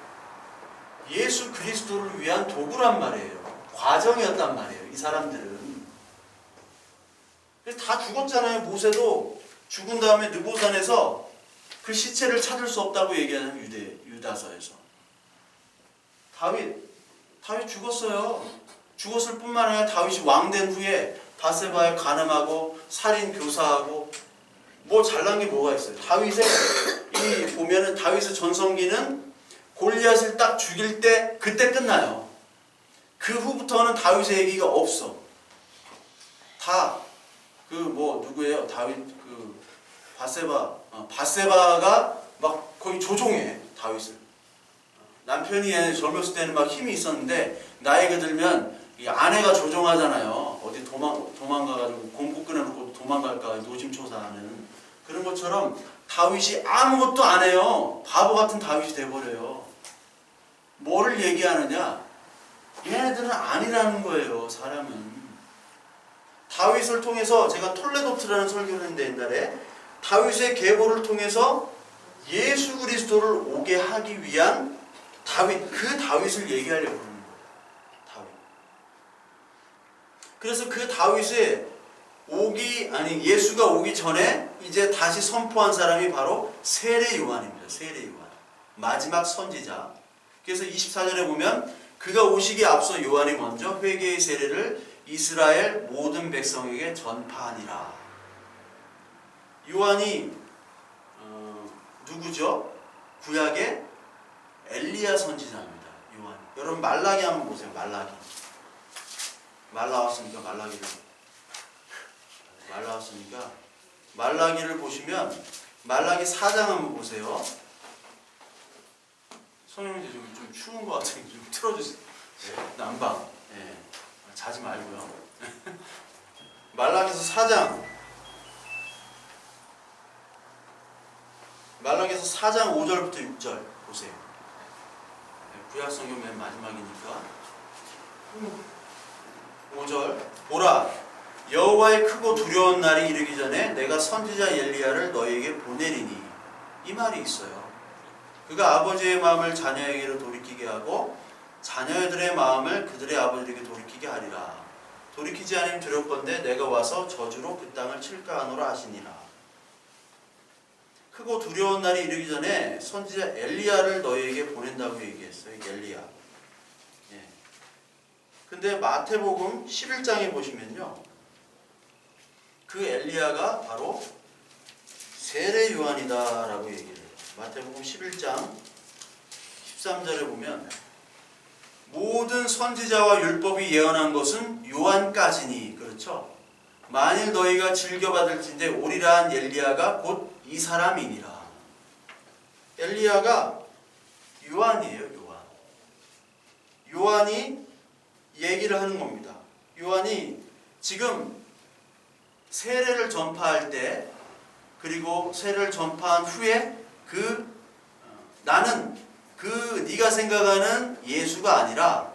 예수 그리스도를 위한 도구란 말이에요. 과정이었단 말이에요. 이 사람들은. 그래서 다 죽었잖아요. 모세도 죽은 다음에 느보산에서 그 시체를 찾을 수 없다고 얘기하는 유다서에서. 다윗 죽었어요. 죽었을 뿐만 아니라 다윗이 왕된 후에 바세바에 간음하고 살인 교사하고 뭐 잘난 게 뭐가 있어요. 다윗의 보면은 다윗의 전성기는 골리앗을 딱 죽일 때 그때 끝나요. 그 후부터는 다윗의 얘기가 없어. 다 누구예요? 다윗 바세바가 막 거의 조종해 다윗을. 남편이 젊었을 때는 막 힘이 있었는데 나이가 들면 이 아내가 조종하잖아요. 어디 도망가가지고 공구 끊어놓고 도망갈까 노심초사하는 그런 것처럼 다윗이 아무것도 안 해요. 바보 같은 다윗이 돼버려요. 뭐를 얘기하느냐? 얘네들은 아니라는 거예요. 사람은. 다윗을 통해서 제가 톨레도트라는 설교를 했는데 옛날에 다윗의 계보를 통해서 예수 그리스도를 오게 하기 위한 다윗, 그 다윗을 얘기하려고 하는 거예요. 다윗. 그래서 그 다윗의 예수가 오기 전에 이제 다시 선포한 사람이 바로 세례 요한입니다. 세례 요한. 마지막 선지자. 그래서 24절에 보면 그가 오시기에 앞서 요한이 먼저 회개의 세례를 이스라엘 모든 백성에게 전파하니라. 요한이 누구죠? 구약의 엘리야 선지자입니다. 요한. 여러분 말라기 한번 보세요. 말 나왔습니까? 말라기를 보시면 말라기 4장 한번 보세요. 성령님 좀 추운 것 같아요. 좀 틀어주세요. 난방. 네. 자지 말고요. 말라기서 4장 5절부터 6절 보세요. 구약성경 맨 마지막이니까 5절 보라 여호와의 크고 두려운 날이 이르기 전에 내가 선지자 엘리야를 너에게 보내리니 이 말이 있어요. 그가 아버지의 마음을 자녀에게로 돌이키게 하고 자녀들의 마음을 그들의 아버지에게 돌이키게 하리라. 돌이키지 아니면 두렵건대 내가 와서 저주로 그 땅을 칠까 하노라 하시니라. 크고 두려운 날이 이르기 전에 선지자 엘리야를 너희에게 보낸다고 얘기했어요. 엘리야. 예. 근데 마태복음 11장에 보시면요. 그 엘리야가 바로 세례 요한이다라고 얘기를 해요. 마태복음 11장 13절에 보면 모든 선지자와 율법이 예언한 것은 요한까지니 그렇죠? 만일 너희가 즐겨받을진대 오리라 한 엘리야가 곧 이 사람이니라. 엘리야가 요한이에요. 요한이 얘기를 하는 겁니다. 요한이 지금 세례를 전파할 때 그리고 세례를 전파한 후에 나는 네가 생각하는 예수가 아니라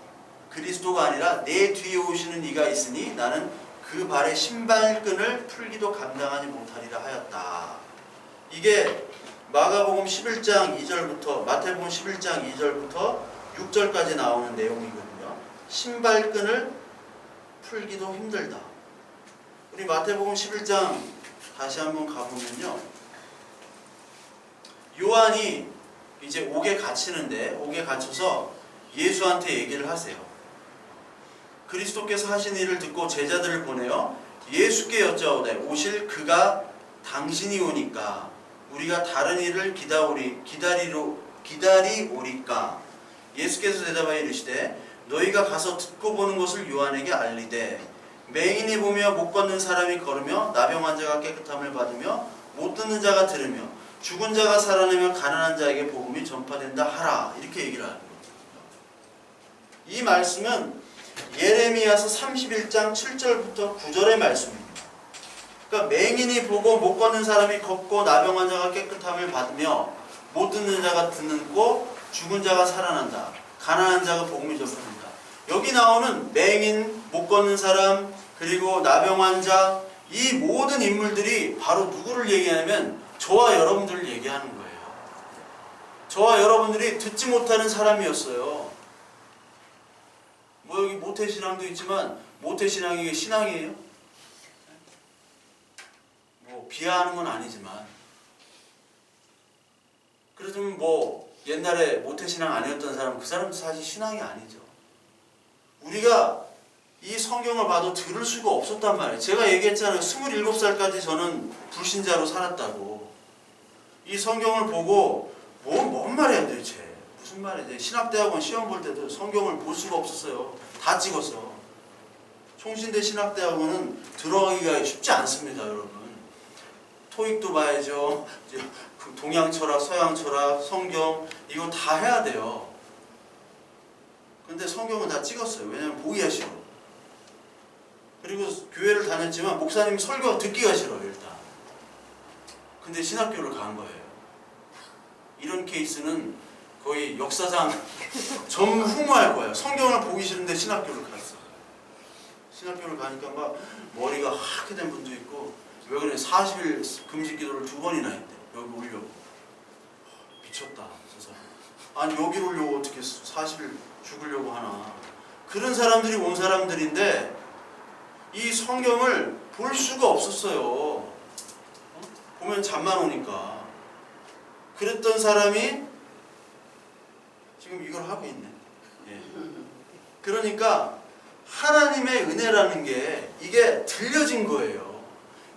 그리스도가 아니라 내 뒤에 오시는 이가 있으니 나는 그 발의 신발끈을 풀기도 감당하지 못하리라 하였다. 이게 마가복음 11장 2절부터 마태복음 11장 2절부터 6절까지 나오는 내용이거든요. 신발끈을 풀기도 힘들다. 우리 마태복음 11장 다시 한번 가보면요. 요한이 이제 옥에 갇히는데 옥에 갇혀서 예수한테 얘기를 하세요. 그리스도께서 하신 일을 듣고 제자들을 보내어 예수께 여짜오되 오실 그가 당신이 오니까 우리가 다른 일을 기다리오리까. 예수께서 대답하여 이르시되 너희가 가서 듣고 보는 것을 요한에게 알리되 맹인이 보며 못 걷는 사람이 걸으며 나병 환자가 깨끗함을 받으며 못 듣는 자가 들으며 죽은 자가 살아나며 가난한 자에게 복음이 전파된다 하라. 이렇게 얘기를 하는 거예요. 이 말씀은 예레미야서 31장 7절부터 9절의 말씀입니다. 그러니까 맹인이 보고 못 걷는 사람이 걷고 나병 환자가 깨끗함을 받으며 못 듣는 자가 듣고 죽은 자가 살아난다. 가난한 자가 복음이 전파된다. 여기 나오는 맹인, 못 걷는 사람, 그리고 나병 환자 이 모든 인물들이 바로 누구를 얘기하냐면 저와 여러분들을 얘기하는 거예요. 저와 여러분들이 듣지 못하는 사람이었어요. 뭐 여기 모태신앙도 있지만 모태신앙이 이게 신앙이에요? 뭐 비하하는 건 아니지만 그렇다면 뭐 옛날에 모태신앙 아니었던 사람은 그 사람도 사실 신앙이 아니죠. 우리가 이 성경을 봐도 들을 수가 없었단 말이에요. 제가 얘기했잖아요. 27살까지 저는 불신자로 살았다고. 이 성경을 보고 뭔 말이야 도대체. 무슨 말이야. 신학대학원 시험 볼 때도 성경을 볼 수가 없었어요. 다 찍었어. 총신대 신학대학원은 들어가기가 쉽지 않습니다. 여러분. 토익도 봐야죠. 동양 철학, 서양 철학, 성경 이거 다 해야 돼요. 근데 성경은 다 찍었어요. 왜냐면 보기가 싫어. 그리고 교회를 다녔지만 목사님 설교 듣기가 싫어요. 일단. 근데 신학교를 간 거예요. 이런 케이스는 거의 역사상 전무후무할 거예요. 성경을 보기 싫은데 신학교를 갔어. 신학교를 가니까 막 머리가 하얗게 된 분도 있고 왜 그래 40일 금식기도를 2번이나 했대. 여기 오려고. 미쳤다. 저 사람. 아니 여기 오려고 어떻게 40일 죽으려고 하나. 그런 사람들이 온 사람들인데 이 성경을 볼 수가 없었어요. 보면 잠만 오니까. 그랬던 사람이 지금 이걸 하고 있네. 예. 그러니까 하나님의 은혜라는 게 이게 들려진 거예요.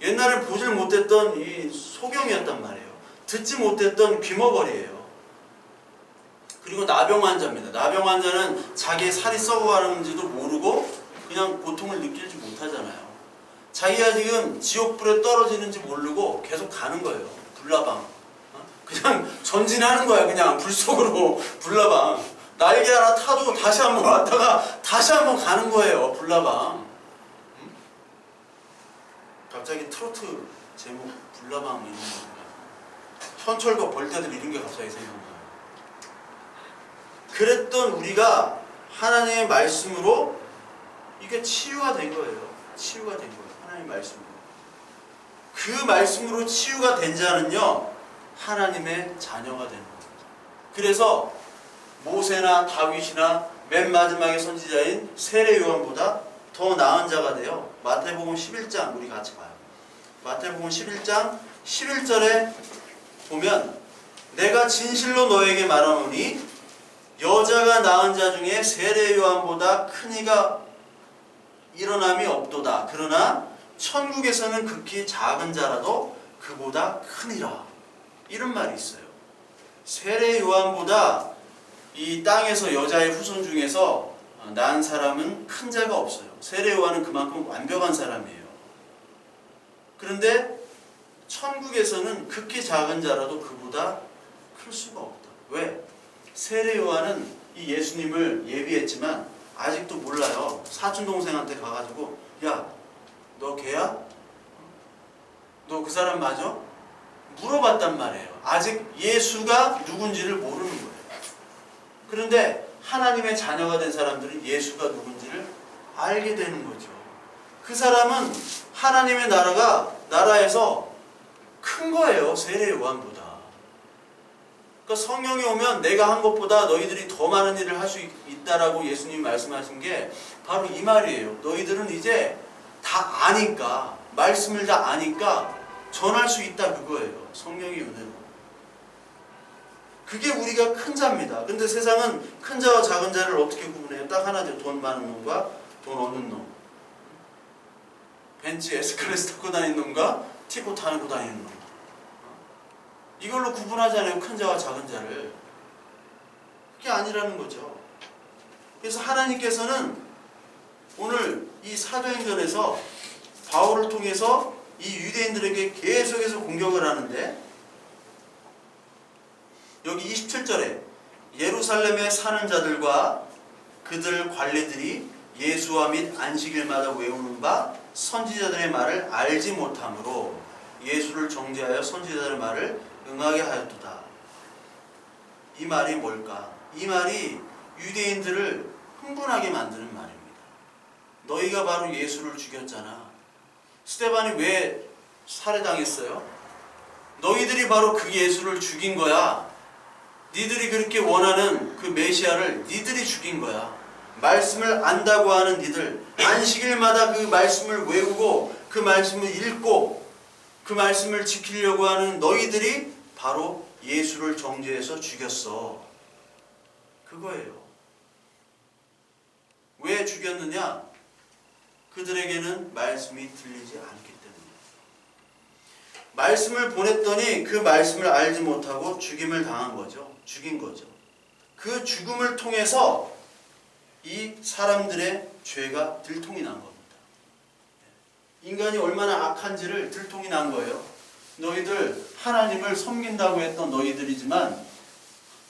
옛날에 보질 못했던 이 소경이었단 말이에요. 듣지 못했던 귀머거리예요. 그리고 나병 환자입니다. 나병 환자는 자기의 살이 썩어가는지도 모르고 그냥 고통을 느끼지 못하잖아요. 자기가 지금 지옥불에 떨어지는지 모르고 계속 가는 거예요. 불나방. 그냥 전진하는 거야. 그냥 불 속으로 불나방. 날개 하나 타도 다시 한번 왔다가 다시 한번 가는 거예요. 불나방. 갑자기 트로트 제목 불나방 이런 거. 현철과 벌떼들 이런 게 갑자기 생각나요. 그랬던 우리가 하나님의 말씀으로 이게 치유가 된 거예요. 치유가 된 거예요. 하나님의 말씀으로. 그 말씀으로 치유가 된 자는요, 하나님의 자녀가 되는 거예요. 그래서 모세나 다윗이나 맨 마지막에 선지자인 세례 요한보다 더 나은 자가 돼요. 마태복음 11장 우리 같이 봐요. 마태복음 11장 11절에 보면 내가 진실로 너에게 말하노니 여자가 낳은 자 중에 세례 요한보다 큰 이가 일어남이 없도다. 그러나 천국에서는 극히 작은 자라도 그보다 크니라. 이런 말이 있어요. 세례 요한보다 이 땅에서 여자의 후손 중에서 난 사람은 큰 자가 없어요. 세례 요한은 그만큼 완벽한 사람이에요. 그런데 천국에서는 극히 작은 자라도 그보다 클 수가 없다. 왜? 세례 요한은 이 예수님을 예비했지만 아직도 몰라요. 사촌 동생한테 가가지고 야, 너 걔야? 너 그 사람 맞아? 물어봤단 말이에요. 아직 예수가 누군지를 모르는 거예요. 그런데 하나님의 자녀가 된 사람들은 예수가 누군지를 알게 되는 거죠. 그 사람은 하나님의 나라에서 큰 거예요. 세례 요한보다. 그러니까 성령이 오면 내가 한 것보다 너희들이 더 많은 일을 할 수 있다라고 예수님이 말씀하신 게 바로 이 말이에요. 너희들은 이제 다 아니까, 말씀을 다 아니까 전할 수 있다 그거예요. 성령의 은혜로. 그게 우리가 큰 자입니다. 근데 세상은 큰 자와 작은 자를 어떻게 구분해요? 딱 하나죠. 돈 많은 놈과 돈 없는 놈. 벤츠 에스컬레이터 타고 다니는 놈과 티코 타고 다니는 놈. 이걸로 구분하잖아요. 큰 자와 작은 자를. 그게 아니라는 거죠. 그래서 하나님께서는 오늘 이 사도행전에서 바울을 통해서 이 유대인들에게 계속해서 공격을 하는데 여기 27절에 예루살렘에 사는 자들과 그들 관리들이 예수와 및 안식일마다 외우는 바 선지자들의 말을 알지 못하므로 예수를 정죄하여 선지자들의 말을 응하게 하였도다. 이 말이 뭘까? 이 말이 유대인들을 흥분하게 만드는 말입니다. 너희가 바로 예수를 죽였잖아. 스데반이 왜 살해당했어요? 너희들이 바로 그 예수를 죽인 거야. 니들이 그렇게 원하는 그 메시아를 니들이 죽인 거야. 말씀을 안다고 하는 니들, 안식일마다 그 말씀을 외우고 그 말씀을 읽고 그 말씀을 지키려고 하는 너희들이 바로 예수를 정죄해서 죽였어. 그거예요. 왜 죽였느냐? 그들에게는 말씀이 들리지 않기 때문이에요. 말씀을 보냈더니 그 말씀을 알지 못하고 죽임을 당한 거죠. 죽인 거죠. 그 죽음을 통해서 이 사람들의 죄가 들통이 난 겁니다. 인간이 얼마나 악한지를 들통이 난 거예요. 너희들 하나님을 섬긴다고 했던 너희들이지만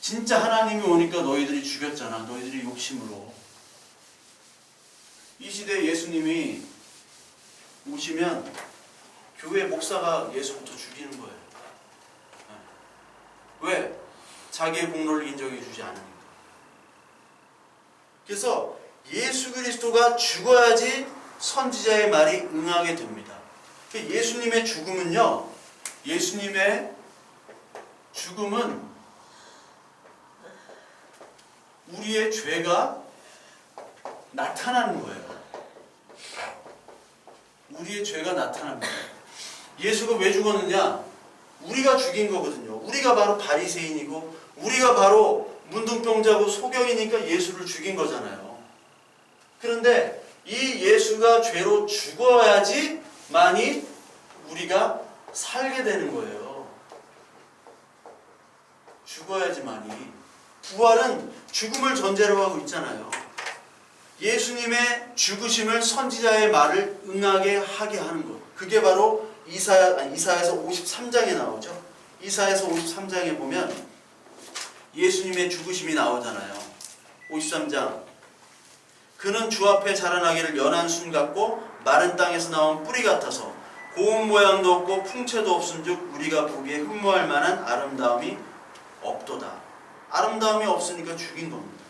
진짜 하나님이 오니까 너희들이 죽였잖아. 너희들이 욕심으로. 이 시대에 예수님이 오시면 교회 목사가 예수부터 죽이는 거예요. 왜? 자기의 공로를 인정해 주지 않으니까. 그래서 예수 그리스도가 죽어야지 선지자의 말이 응하게 됩니다. 예수님의 죽음은요, 예수님의 죽음은 우리의 죄가 나타나는 거예요. 우리의 죄가 나타납니다. 예수가 왜 죽었느냐? 우리가 죽인 거거든요. 우리가 바로 바리새인이고 우리가 바로 문둥병자고 소경이니까 예수를 죽인 거잖아요. 그런데 이 예수가 죄로 죽어야지만이 우리가 살게 되는 거예요. 죽어야지만이. 부활은 죽음을 전제로 하고 있잖아요. 예수님의 죽으심을 선지자의 말을 응하게 하게 하는 것. 그게 바로 이사야서 53장에 나오죠. 이사야서 53장에 보면 예수님의 죽으심이 나오잖아요. 53장. 그는 주 앞에 자라나기를 연한 순 같고 마른 땅에서 나온 뿌리 같아서 고운 모양도 없고 풍채도 없은즉 우리가 보기에 흠모할 만한 아름다움이 없도다. 아름다움이 없으니까 죽인 겁니다.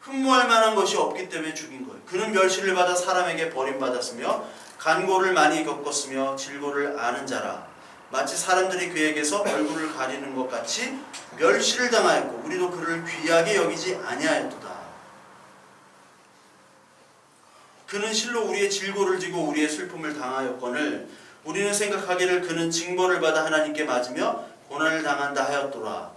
흠모할 만한 것이 없기 때문에 죽인 거예요. 그는 멸시를 받아 사람에게 버림받았으며 간고를 많이 겪었으며 질고를 아는 자라. 마치 사람들이 그에게서 얼굴을 가리는 것 같이 멸시를 당하였고 우리도 그를 귀하게 여기지 아니하였도다. 그는 실로 우리의 질고를 지고 우리의 슬픔을 당하였거늘 우리는 생각하기를 그는 징벌을 받아 하나님께 맞으며 고난을 당한다 하였도라.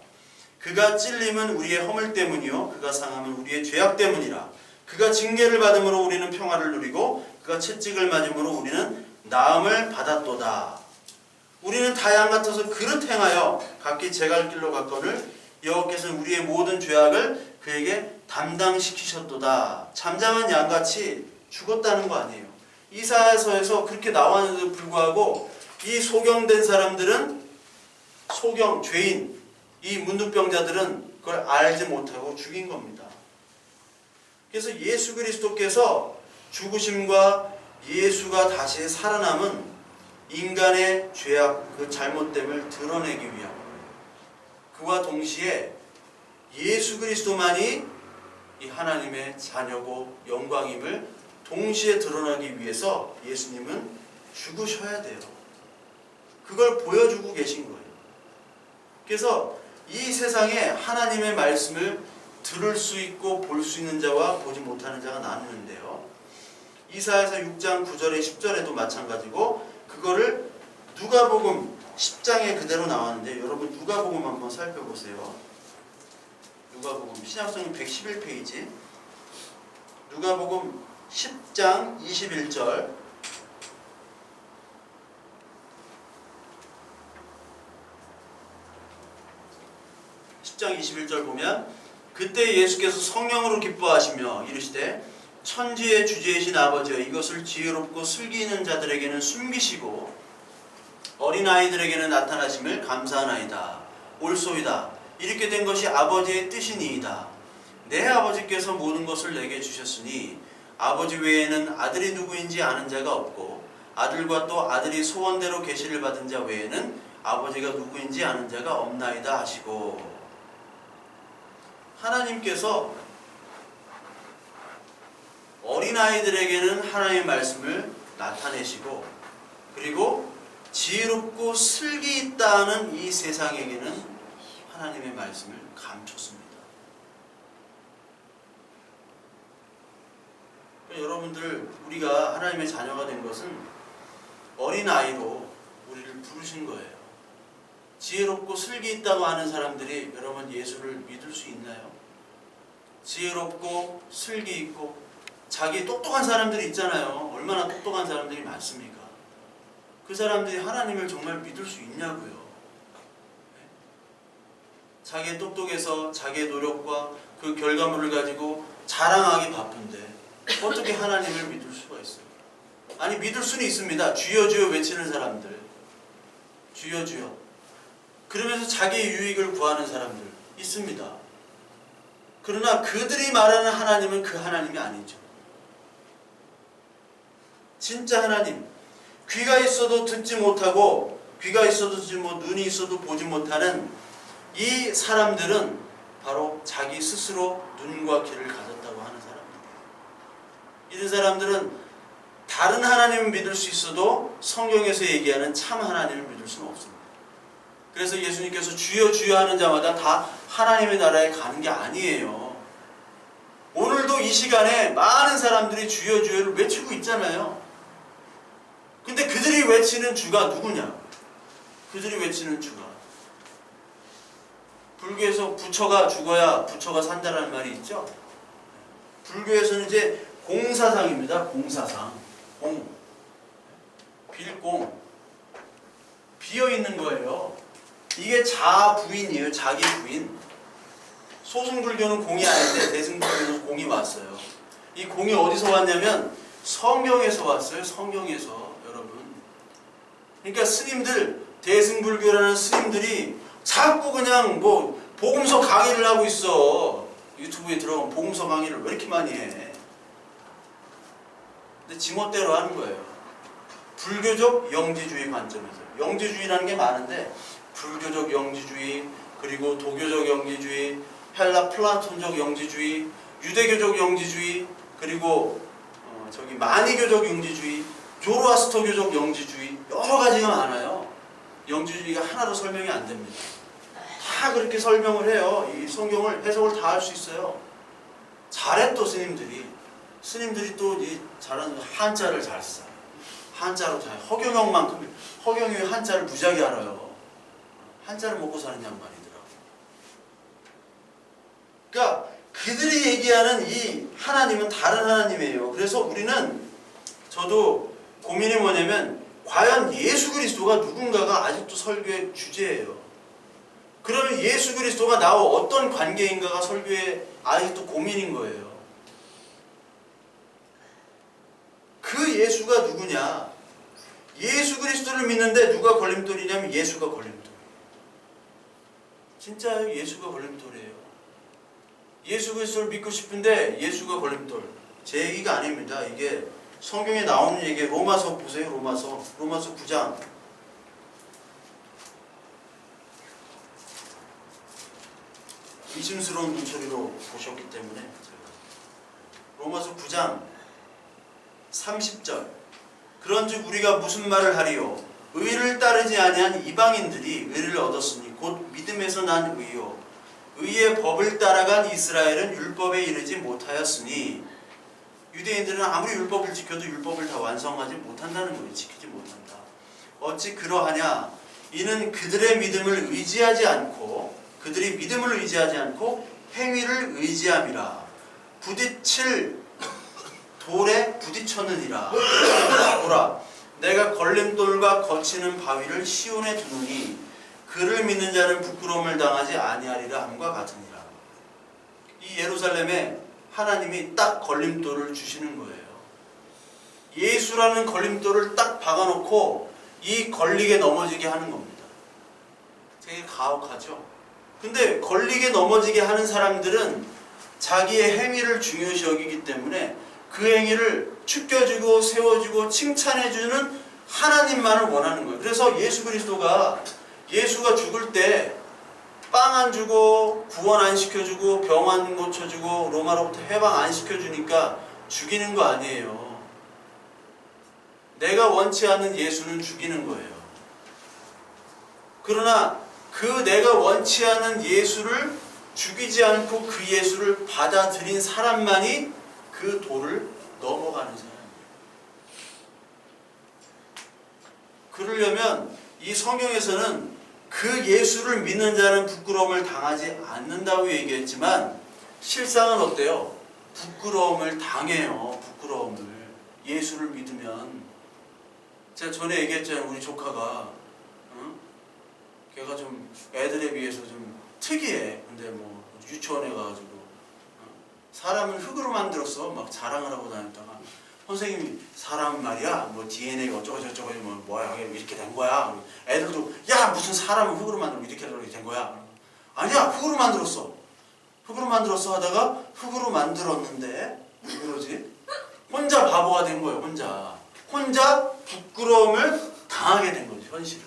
그가 찔림은 우리의 허물 때문이요 그가 상함은 우리의 죄악 때문이라. 그가 징계를 받음으로 우리는 평화를 누리고 그가 채찍을 맞음으로 우리는 나음을 받았도다. 우리는 다 양 같아서 그릇 행하여 각기 제갈 길로 갔거늘 여호와께서는 우리의 모든 죄악을 그에게 담당시키셨도다. 잠잠한 양같이 죽었다는 거 아니에요. 이사야서에서 그렇게 나왔는데도 불구하고 이 소경된 사람들은 죄인, 이 문둥병자들은 그걸 알지 못하고 죽인 겁니다. 그래서 예수 그리스도께서 죽으심과 예수가 다시 살아남은 인간의 죄악, 그 잘못됨을 드러내기 위한 거예요. 그와 동시에 예수 그리스도만이 이 하나님의 자녀고 영광임을 동시에 드러나기 위해서 예수님은 죽으셔야 돼요. 그걸 보여주고 계신 거예요. 그래서 이 세상에 하나님의 말씀을 들을 수 있고 볼 수 있는 자와 보지 못하는 자가 나누는데요. 이사야서 6장 9절에 10절에도 마찬가지고 그거를 누가복음 10장에 그대로 나왔는데 여러분 누가복음 한번 살펴보세요. 누가복음 신약성경 111페이지 누가복음 10장 21절 10장 21절 보면 그때 예수께서 성령으로 기뻐하시며 이르시되 천지의 주제이신 아버지여 이것을 지혜롭고 슬기 있는 자들에게는 숨기시고 어린아이들에게는 나타나심을 감사하나이다. 옳소이다. 이렇게 된 것이 아버지의 뜻이니이다. 내 아버지께서 모든 것을 내게 주셨으니 아버지 외에는 아들이 누구인지 아는 자가 없고 아들과 또 아들이 소원대로 계시를 받은 자 외에는 아버지가 누구인지 아는 자가 없나이다 하시고 하나님께서 어린아이들에게는 하나님의 말씀을 나타내시고 그리고 지혜롭고 슬기 있다는 이 세상에게는 하나님의 말씀을 감췄습니다. 여러분들 우리가 하나님의 자녀가 된 것은 어린아이로 우리를 부르신 거예요. 지혜롭고 슬기 있다고 하는 사람들이 여러분 예수를 믿을 수 있나요? 지혜롭고 슬기 있고 자기 똑똑한 사람들이 있잖아요. 얼마나 똑똑한 사람들이 많습니까? 그 사람들이 하나님을 정말 믿을 수 있냐고요. 자기의 똑똑해서 자기의 노력과 그 결과물을 가지고 자랑하기 바쁜데 어떻게 하나님을 믿을 수가 있어요? 아니 믿을 수는 있습니다. 주여 주여 외치는 사람들 주여 주여 그러면서 자기의 유익을 구하는 사람들 있습니다. 그러나 그들이 말하는 하나님은 그 하나님이 아니죠. 진짜 하나님, 귀가 있어도 듣지 못하고 귀가 있어도 듣지 못, 눈이 있어도 보지 못하는 이 사람들은 바로 자기 스스로 눈과 귀를 가졌다고 하는 사람들이에요. 이런 사람들은 다른 하나님을 믿을 수 있어도 성경에서 얘기하는 참 하나님을 믿을 수는 없습니다. 그래서 예수님께서 주여 주여 하는 자마다 다 하나님의 나라에 가는 게 아니에요. 오늘도 이 시간에 많은 사람들이 주여 주여를 외치고 있잖아요. 근데 그들이 외치는 주가 누구냐? 그들이 외치는 주가 불교에서 부처가 죽어야 부처가 산다라는 말이 있죠. 불교에서는 이제 공사상입니다. 공사상. 공. 빌공. 비어있는 거예요. 이게 자부인이에요. 자기 부인. 소승불교는 공이 아닌데 대승불교는 공이 왔어요. 이 공이 어디서 왔냐면 성경에서 왔어요. 성경에서 여러분. 그러니까 스님들 대승불교라는 스님들이 자꾸 그냥 뭐 복음서 강의를 하고 있어. 유튜브에 들어가면 복음서 강의를 왜 이렇게 많이 해? 근데 지멋대로 하는 거예요. 불교적 영지주의 관점에서. 영지주의라는 게 많은데 불교적 영지주의, 그리고 도교적 영지주의, 헬라 플라톤적 영지주의, 유대교적 영지주의, 그리고 마니교적 영지주의, 조로아스터교적 영지주의, 여러 가지가 많아요. 영지주의가 하나로 설명이 안 됩니다. 다 그렇게 설명을 해요. 이 성경을 해석을 다 할 수 있어요. 잘해 또 스님들이 또 이 잘하는 한자를 잘 써. 한자로 잘. 허경영만큼 허경영이 한자를 무지하게 알아요. 한자를 먹고 사는 양반이더라고. 그러니까 그들이 얘기하는 이 하나님은 다른 하나님이에요. 그래서 우리는, 저도 고민이 뭐냐면 과연 예수 그리스도가 누군가가 아직도 설교의 주제예요. 그러면 예수 그리스도가 나와 어떤 관계인가가 설교의 아직도 고민인 거예요. 그 예수가 누구냐? 예수 그리스도를 믿는데 누가 걸림돌이냐면 예수가 걸림돌. 진짜요? 예수가 걸림돌이에요. 예수 그리스도를 믿고 싶은데 예수가 걸림돌. 제 얘기가 아닙니다. 이게 성경에 나오는 얘기. 로마서 보세요. 로마서 9장. 의심스러운 눈초리로 보셨기 때문에 로마서 9장 30절. 그런즉 우리가 무슨 말을 하리요? 의를 따르지 아니한 이방인들이 의를 얻었으니 곧 믿음에서 난 의요. 의의 법을 따라간 이스라엘은 율법에 이르지 못하였으니, 유대인들은 아무리 율법을 지켜도 율법을 다 완성하지 못한다는 거예요. 지키지 못한다. 어찌 그러하냐? 이는 그들의 믿음을 의지하지 않고, 그들이 믿음을 의지하지 않고 행위를 의지함이라. 부딪힐 돌에 부딪혔느니라. 보라, 내가 걸림돌과 거치는 바위를 시온에 두느니 그를 믿는 자는 부끄러움을 당하지 아니하리라 함과 같으니라. 이 예루살렘에 하나님이 딱 걸림돌을 주시는 거예요. 예수라는 걸림돌을 딱 박아놓고 이 걸리게 넘어지게 하는 겁니다. 되게 가혹하죠? 근데 걸리게 넘어지게 하는 사람들은 자기의 행위를 중요시 여기기 때문에 그 행위를 축겨주고 세워주고 칭찬해주는 하나님만을 원하는 거예요. 그래서 예수 그리스도가, 예수가 죽을 때 빵 안 주고 구원 안 시켜주고 병 안 고쳐주고 로마로부터 해방 안 시켜주니까 죽이는 거 아니에요. 내가 원치 않는 예수는 죽이는 거예요. 그러나 그 내가 원치 않은 예수를 죽이지 않고 그 예수를 받아들인 사람만이 그 돌을 넘어가는 사람이에요. 그러려면 이 성경에서는 그 예수를 믿는 자는 부끄러움을 당하지 않는다고 얘기했지만 실상은 어때요? 부끄러움을 당해요. 부끄러움을. 예수를 믿으면. 제가 전에 얘기했잖아요. 우리 조카가 걔가 좀 애들에 비해서 좀 특이해. 근데 뭐 유치원에 가가지고 사람을 흙으로 만들었어. 막 자랑을 하고 다녔다가 선생님이 사람은 말이야 뭐 DNA가 어쩌고 저쩌고 뭐야 이렇게 된 거야. 애들도 야 무슨 사람을 흙으로 만들고 이렇게 된 거야. 아니야 흙으로 만들었어. 흙으로 만들었어 하다가 흙으로 만들었는데 왜 그러지? 혼자 바보가 된 거예요. 혼자 부끄러움을 당하게 된 거죠. 현실을.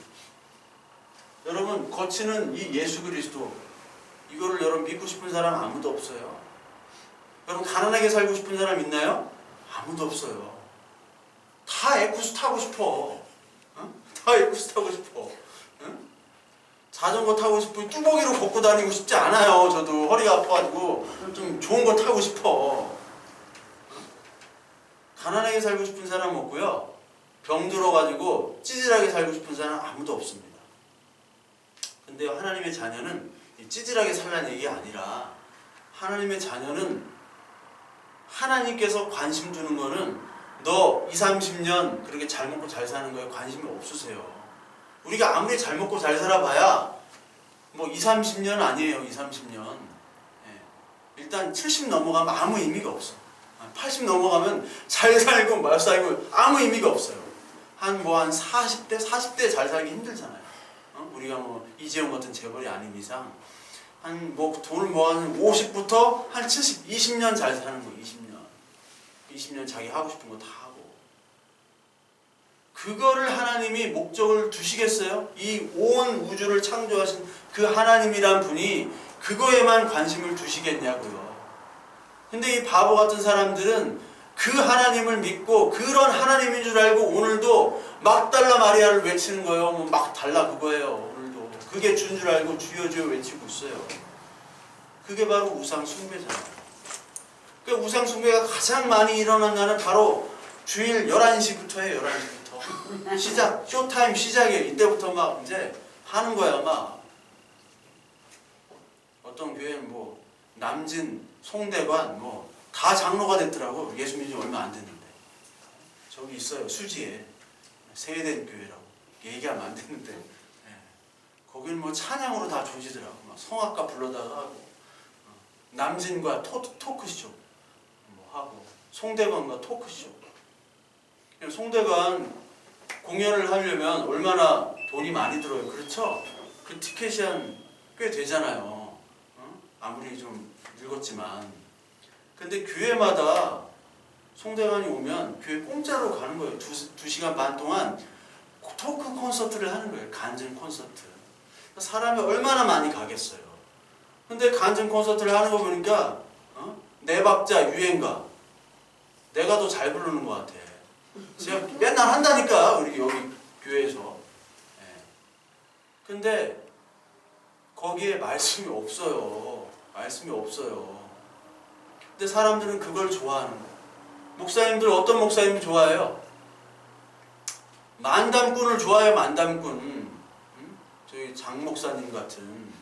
여러분 거치는 이 예수 그리스도, 이거를 여러분 믿고 싶은 사람 아무도 없어요. 여러분 가난하게 살고 싶은 사람 있나요? 아무도 없어요. 다 에쿠스 타고 싶어. 다 에쿠스 타고 싶어. 자전거 타고 싶고 뚜벅이로 걷고 다니고 싶지 않아요. 저도 허리가 아파가지고 좀 좋은 거 타고 싶어. 가난하게 살고 싶은 사람 없고요. 병들어가지고 찌질하게 살고 싶은 사람 아무도 없습니다. 근데 하나님의 자녀는 찌질하게 살라는 얘기가 아니라, 하나님의 자녀는 하나님께서 관심 두는 거는 너 20, 30년 그렇게 잘 먹고 잘 사는 거에 관심이 없으세요. 우리가 아무리 잘 먹고 잘 살아봐야 뭐 20, 30년 아니에요. 20, 30년. 일단 70 넘어가면 아무 의미가 없어. 80 넘어가면 잘 살고 말 살고 아무 의미가 없어요. 한 40대 잘 살기 힘들잖아요. 우리가 뭐 이재용 같은 재벌이 아닌 이상 한 뭐 돈을 모아는 50부터 한 70, 20년 잘 사는 거. 20년 자기 하고 싶은 거 다 하고. 그거를 하나님이 목적을 두시겠어요? 이 온 우주를 창조하신 그 하나님이란 분이 그거에만 관심을 두시겠냐고요. 근데 이 바보 같은 사람들은 그 하나님을 믿고 그런 하나님인 줄 알고 오늘도 막달라 마리아를 외치는 거예요. 뭐 막달라 그거예요. 오늘도 그게 주인 줄 알고 주여 주여 외치고 있어요. 그게 바로 우상 숭배잖아요. 그 우상 숭배가 가장 많이 일어난 날은 바로 주일 11시부터예요. 11시부터 시작, 쇼타임 시작이에요. 이때부터 막 이제 하는 거야. 막 어떤 교회는 뭐 남진, 송대관 뭐 다 장로가 됐더라고. 예수 믿은 지 얼마 안 됐는데. 저기 있어요. 수지에 세eden 교회라고 얘기하면 안 되는데, 예. 거기는 뭐 찬양으로 다 조지더라고. 막 성악가 불러다가 하고, 남진과 토크쇼 뭐 하고, 송대관과 토크쇼. 송대관 공연을 하려면 얼마나 돈이 많이 들어요. 그렇죠? 그 티켓이 꽤 되잖아요. 아무리 좀 늙었지만. 근데 교회마다 송대관이 오면 교회 공짜로 가는 거예요. 2시간 반 동안 토크 콘서트를 하는 거예요. 간증 콘서트. 사람이 얼마나 많이 가겠어요. 근데 간증 콘서트를 하는 거 보니까 내 박자 유행가 내가 더 잘 부르는 것 같아. 제가 맨날 한다니까 우리 여기 교회에서. 근데 거기에 말씀이 없어요. 말씀이 없어요. 근데 사람들은 그걸 좋아하는 거예요. 목사님들 어떤 목사님 좋아해요? 만담꾼을 좋아해요. 만담꾼. 저희 장 목사님 같은.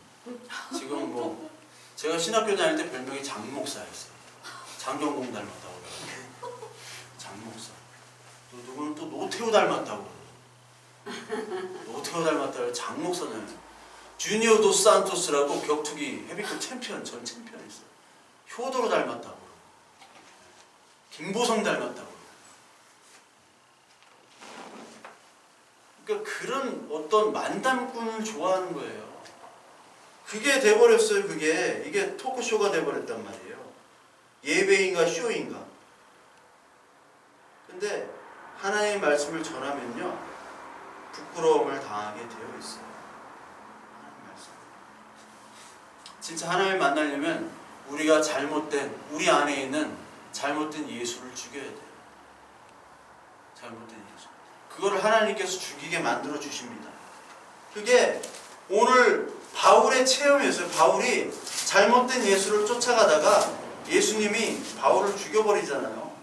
지금 뭐 제가 신학교 다닐 때 별명이 장 목사였어요. 장경공 닮았다고 그러고. 장 목사. 또 누구는 또 노태우 닮았다고 그러고. 노태우 닮았다고 장 목사는 주니어 도 산토스라고 격투기 헤비급 챔피언 전 챔피언이었어요. 효도로 닮았다고. 김보성 닮았다고. 그러니까 그런 어떤 만담꾼을 좋아하는 거예요. 그게 돼버렸어요. 이게 토크쇼가 돼버렸단 말이에요. 예배인가 쇼인가. 근데 하나님의 말씀을 전하면요 부끄러움을 당하게 되어 있어요. 하나님의 말씀. 진짜 하나님을 만나려면 우리가 우리 안에 있는 잘못된 예수를 죽여야 돼요. 잘못된 예수. 그거를 하나님께서 죽이게 만들어 주십니다. 그게 오늘 바울의 체험이었어요. 바울이 잘못된 예수를 쫓아가다가 예수님이 바울을 죽여버리잖아요.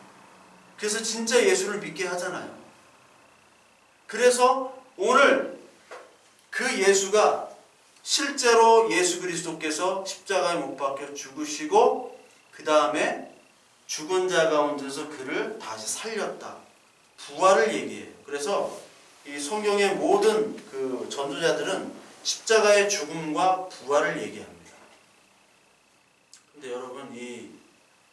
그래서 진짜 예수를 믿게 하잖아요. 그래서 오늘 그 예수가 실제로 예수 그리스도께서 십자가에 못 박혀 죽으시고 그 다음에 죽은 자 가운데서 그를 다시 살렸다. 부활을 얘기해요. 그래서 이 성경의 모든 그 전도자들은 십자가의 죽음과 부활을 얘기합니다. 근데 여러분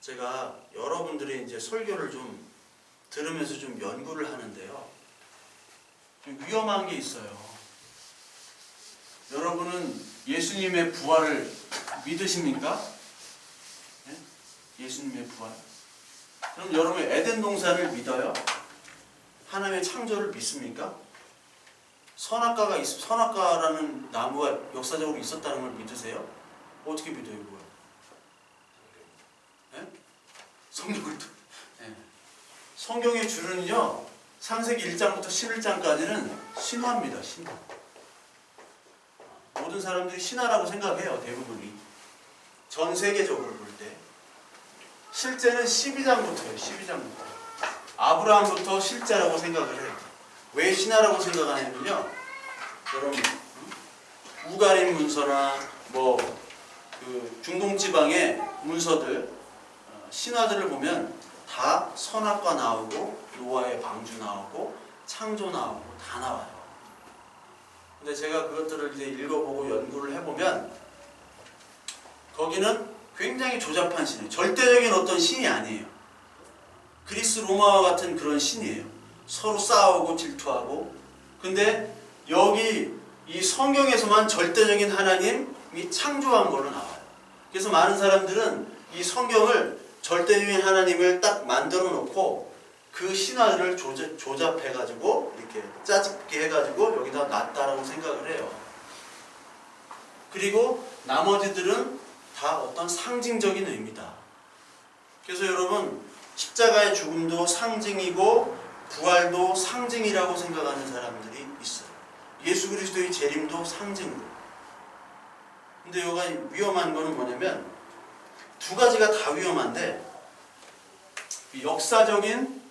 제가 여러분들이 이제 설교를 좀 들으면서 좀 연구를 하는데요. 좀 위험한 게 있어요. 여러분은 예수님의 부활을 믿으십니까? 네? 예수님의 부활. 그럼 여러분 에덴 동산을 믿어요? 하나님의 창조를 믿습니까? 선악과라는 나무가 역사적으로 있었다는 걸 믿으세요? 어떻게 믿어요, 그걸? 네? 성경을 네. 성경의 줄은요, 창세기 1장부터 11장까지는 신화입니다, 신화. 모든 사람들이 신화라고 생각해요, 대부분이. 전 세계적으로 볼 때. 실제는 12장부터예요, 12장부터. 아브라함부터 실제라고 생각을 해요. 왜 신화라고 생각하냐면요, 여러분, 우가림 문서나 그 중동 지방의 문서들, 신화들을 보면 다 선악과 나오고 노아의 방주 나오고 창조 나오고 다 나와요. 근데 제가 그것들을 이제 읽어보고 연구를 해보면 거기는 굉장히 조잡한 신이에요. 절대적인 어떤 신이 아니에요. 그리스 로마와 같은 그런 신이에요. 서로 싸우고 질투하고. 근데 여기 이 성경에서만 절대적인 하나님이 창조한 걸로 나와요. 그래서 많은 사람들은 이 성경을 절대적인 하나님을 딱 만들어 놓고 그 신화를 조잡해가지고 이렇게 짜집게 해가지고 여기다 놨다라고 생각을 해요. 그리고 나머지들은 다 어떤 상징적인 의미다. 그래서 여러분 십자가의 죽음도 상징이고 부활도 상징이라고 생각하는 사람들이 있어요. 예수 그리스도의 재림도 상징으로. 근데 여기가 위험한 거는 뭐냐면 두 가지가 다 위험한데 역사적인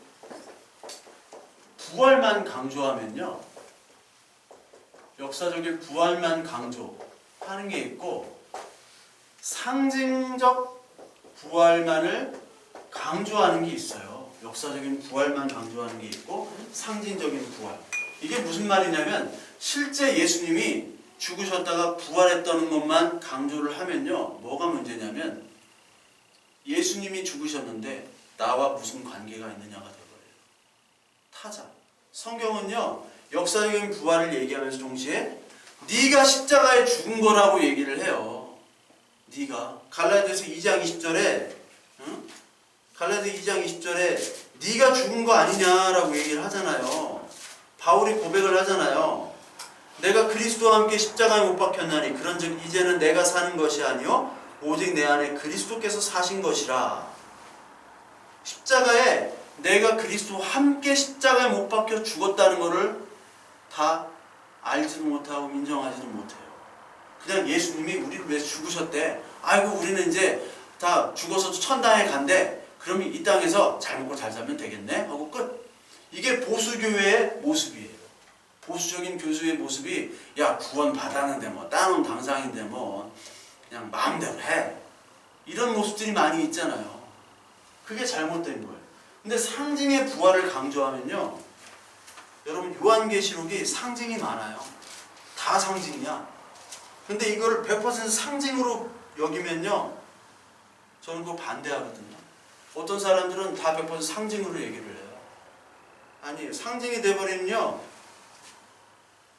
부활만 강조하면요, 역사적인 부활만 강조하는 게 있고 상징적 부활만을 강조하는 게 있어요. 역사적인 부활만 강조하는 게 있고 상징적인 부활. 이게 무슨 말이냐면 실제 예수님이 죽으셨다가 부활했다는 것만 강조를 하면요, 뭐가 문제냐면 예수님이 죽으셨는데 나와 무슨 관계가 있느냐가 되어버려요. 타자. 성경은요 역사적인 부활을 얘기하면서 동시에 네가 십자가에 죽은 거라고 얘기를 해요. 네가 갈라디아서 2장 20절에 갈라디아 2장 20절에 네가 죽은 거 아니냐라고 얘기를 하잖아요. 바울이 고백을 하잖아요. 내가 그리스도와 함께 십자가에 못 박혔나니 그런즉 이제는 내가 사는 것이 아니요 오직 내 안에 그리스도께서 사신 것이라. 십자가에 내가 그리스도와 함께 십자가에 못 박혀 죽었다는 것을 다 알지도 못하고 인정하지도 못해요. 그냥 예수님이 우리를 위해서 죽으셨대. 아이고 우리는 이제 다 죽어서 천당에 간대. 그러면 이 땅에서 잘 먹고 잘 살면 되겠네 하고 끝. 이게 보수교회의 모습이에요. 보수적인 교수의 모습이 야 구원 받았는데 뭐 따놓은 당상인데 뭐 그냥 마음대로 해. 이런 모습들이 많이 있잖아요. 그게 잘못된 거예요. 근데 상징의 부활을 강조하면요, 여러분 요한계시록이 상징이 많아요. 다 상징이야. 근데 이걸 100% 상징으로 여기면요, 저는 그거 반대하거든요. 어떤 사람들은 다 100% 상징으로 얘기를 해요. 아니, 상징이 돼버리면요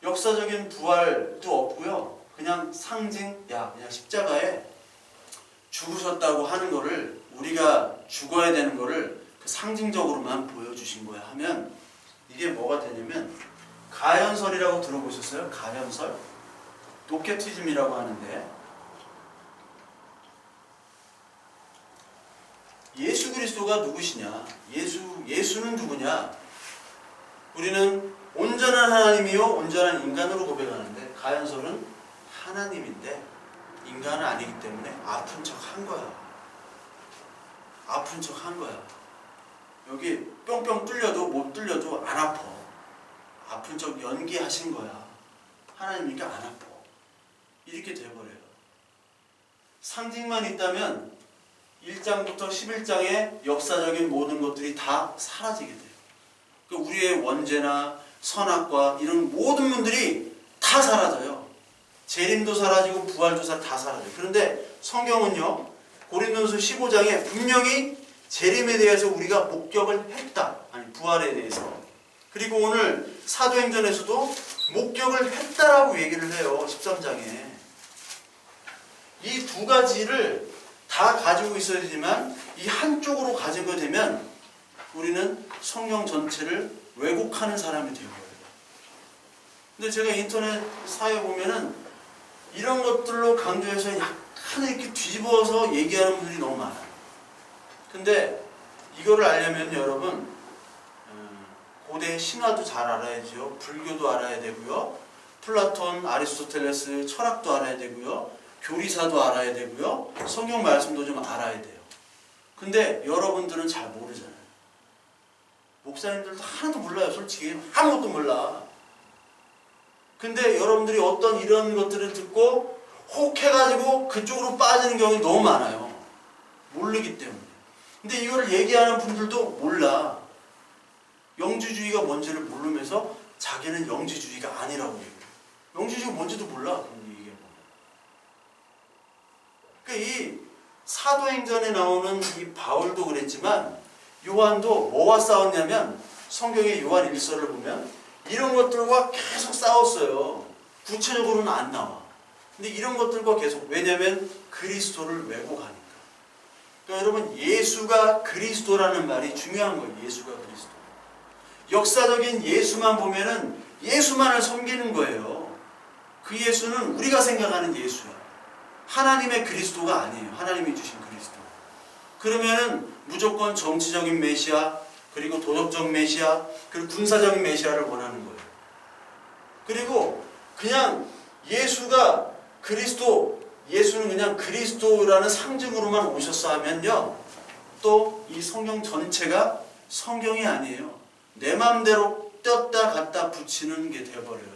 역사적인 부활도 없고요, 그냥 상징, 야 그냥 십자가에 죽으셨다고 하는 거를, 우리가 죽어야 되는 거를 그 상징적으로만 보여주신 거야 하면 이게 뭐가 되냐면 가현설이라고 들어보셨어요? 가현설? 도케티즘이라고 하는데 예수 그리스도가 누구시냐? 예수는 누구냐? 우리는 온전한 하나님이요 온전한 인간으로 고백하는데 가현설은 하나님인데 인간은 아니기 때문에 아픈 척 한 거야. 아픈 척 한 거야. 여기 뿅뿅 뚫려도 못 뚫려도 안 아파. 아픈 척 연기하신 거야. 하나님이니까 안 아파. 이렇게 돼버려요. 상징만 있다면 1장부터 11장의 역사적인 모든 것들이 다 사라지게 돼요. 그러니까 우리의 원죄나 선악과 이런 모든 분들이 다 사라져요. 재림도 사라지고 부활도 다 사라져요. 그런데 성경은요 고린도전서 15장에 분명히 재림에 대해서 우리가 목격을 했다. 아니 부활에 대해서. 그리고 오늘 사도행전에서도 목격을 했다라고 얘기를 해요. 13장에. 이 두 가지를 다 가지고 있어야 되지만 이 한쪽으로 가지고 되면 우리는 성경 전체를 왜곡하는 사람이 되는 거예요. 근데 제가 인터넷 사회 보면은 이런 것들로 강조해서 약간 이렇게 뒤집어서 얘기하는 분들이 너무 많아요. 근데 이거를 알려면 여러분 고대 신화도 잘 알아야죠. 불교도 알아야 되고요. 플라톤, 아리스토텔레스 철학도 알아야 되고요. 교리사도 알아야 되고요. 성경 말씀도 좀 알아야 돼요. 근데 여러분들은 잘 모르잖아요. 목사님들도 하나도 몰라요. 솔직히 아무것도 몰라. 근데 여러분들이 어떤 이런 것들을 듣고 혹해가지고 그쪽으로 빠지는 경우가 너무 많아요. 모르기 때문에. 근데 이거를 얘기하는 분들도 몰라. 영지주의가 뭔지를 모르면서 자기는 영지주의가 아니라고 얘기해요. 영지주의가 뭔지도 몰라. 그러니까 이 사도행전에 나오는 이 바울도 그랬지만 요한도 뭐와 싸웠냐면 성경의 요한 1서를 보면 이런 것들과 계속 싸웠어요. 구체적으로는 안 나와. 근데 이런 것들과 계속, 왜냐면 그리스도를 왜곡하니까. 그러니까 여러분 예수가 그리스도라는 말이 중요한 거예요. 예수가 그리스도. 역사적인 예수만 보면은 예수만을 섬기는 거예요. 그 예수는 우리가 생각하는 예수야. 하나님의 그리스도가 아니에요. 하나님이 주신 그리스도. 그러면은 무조건 정치적인 메시아, 그리고 도덕적 메시아, 그리고 군사적인 메시아를 원하는 거예요. 그리고 그냥 예수가 그리스도, 예수는 그냥 그리스도라는 상징으로만 오셨어 하면요, 또 이 성경 전체가 성경이 아니에요. 내 마음대로 떼었다 갖다 붙이는 게 돼버려요.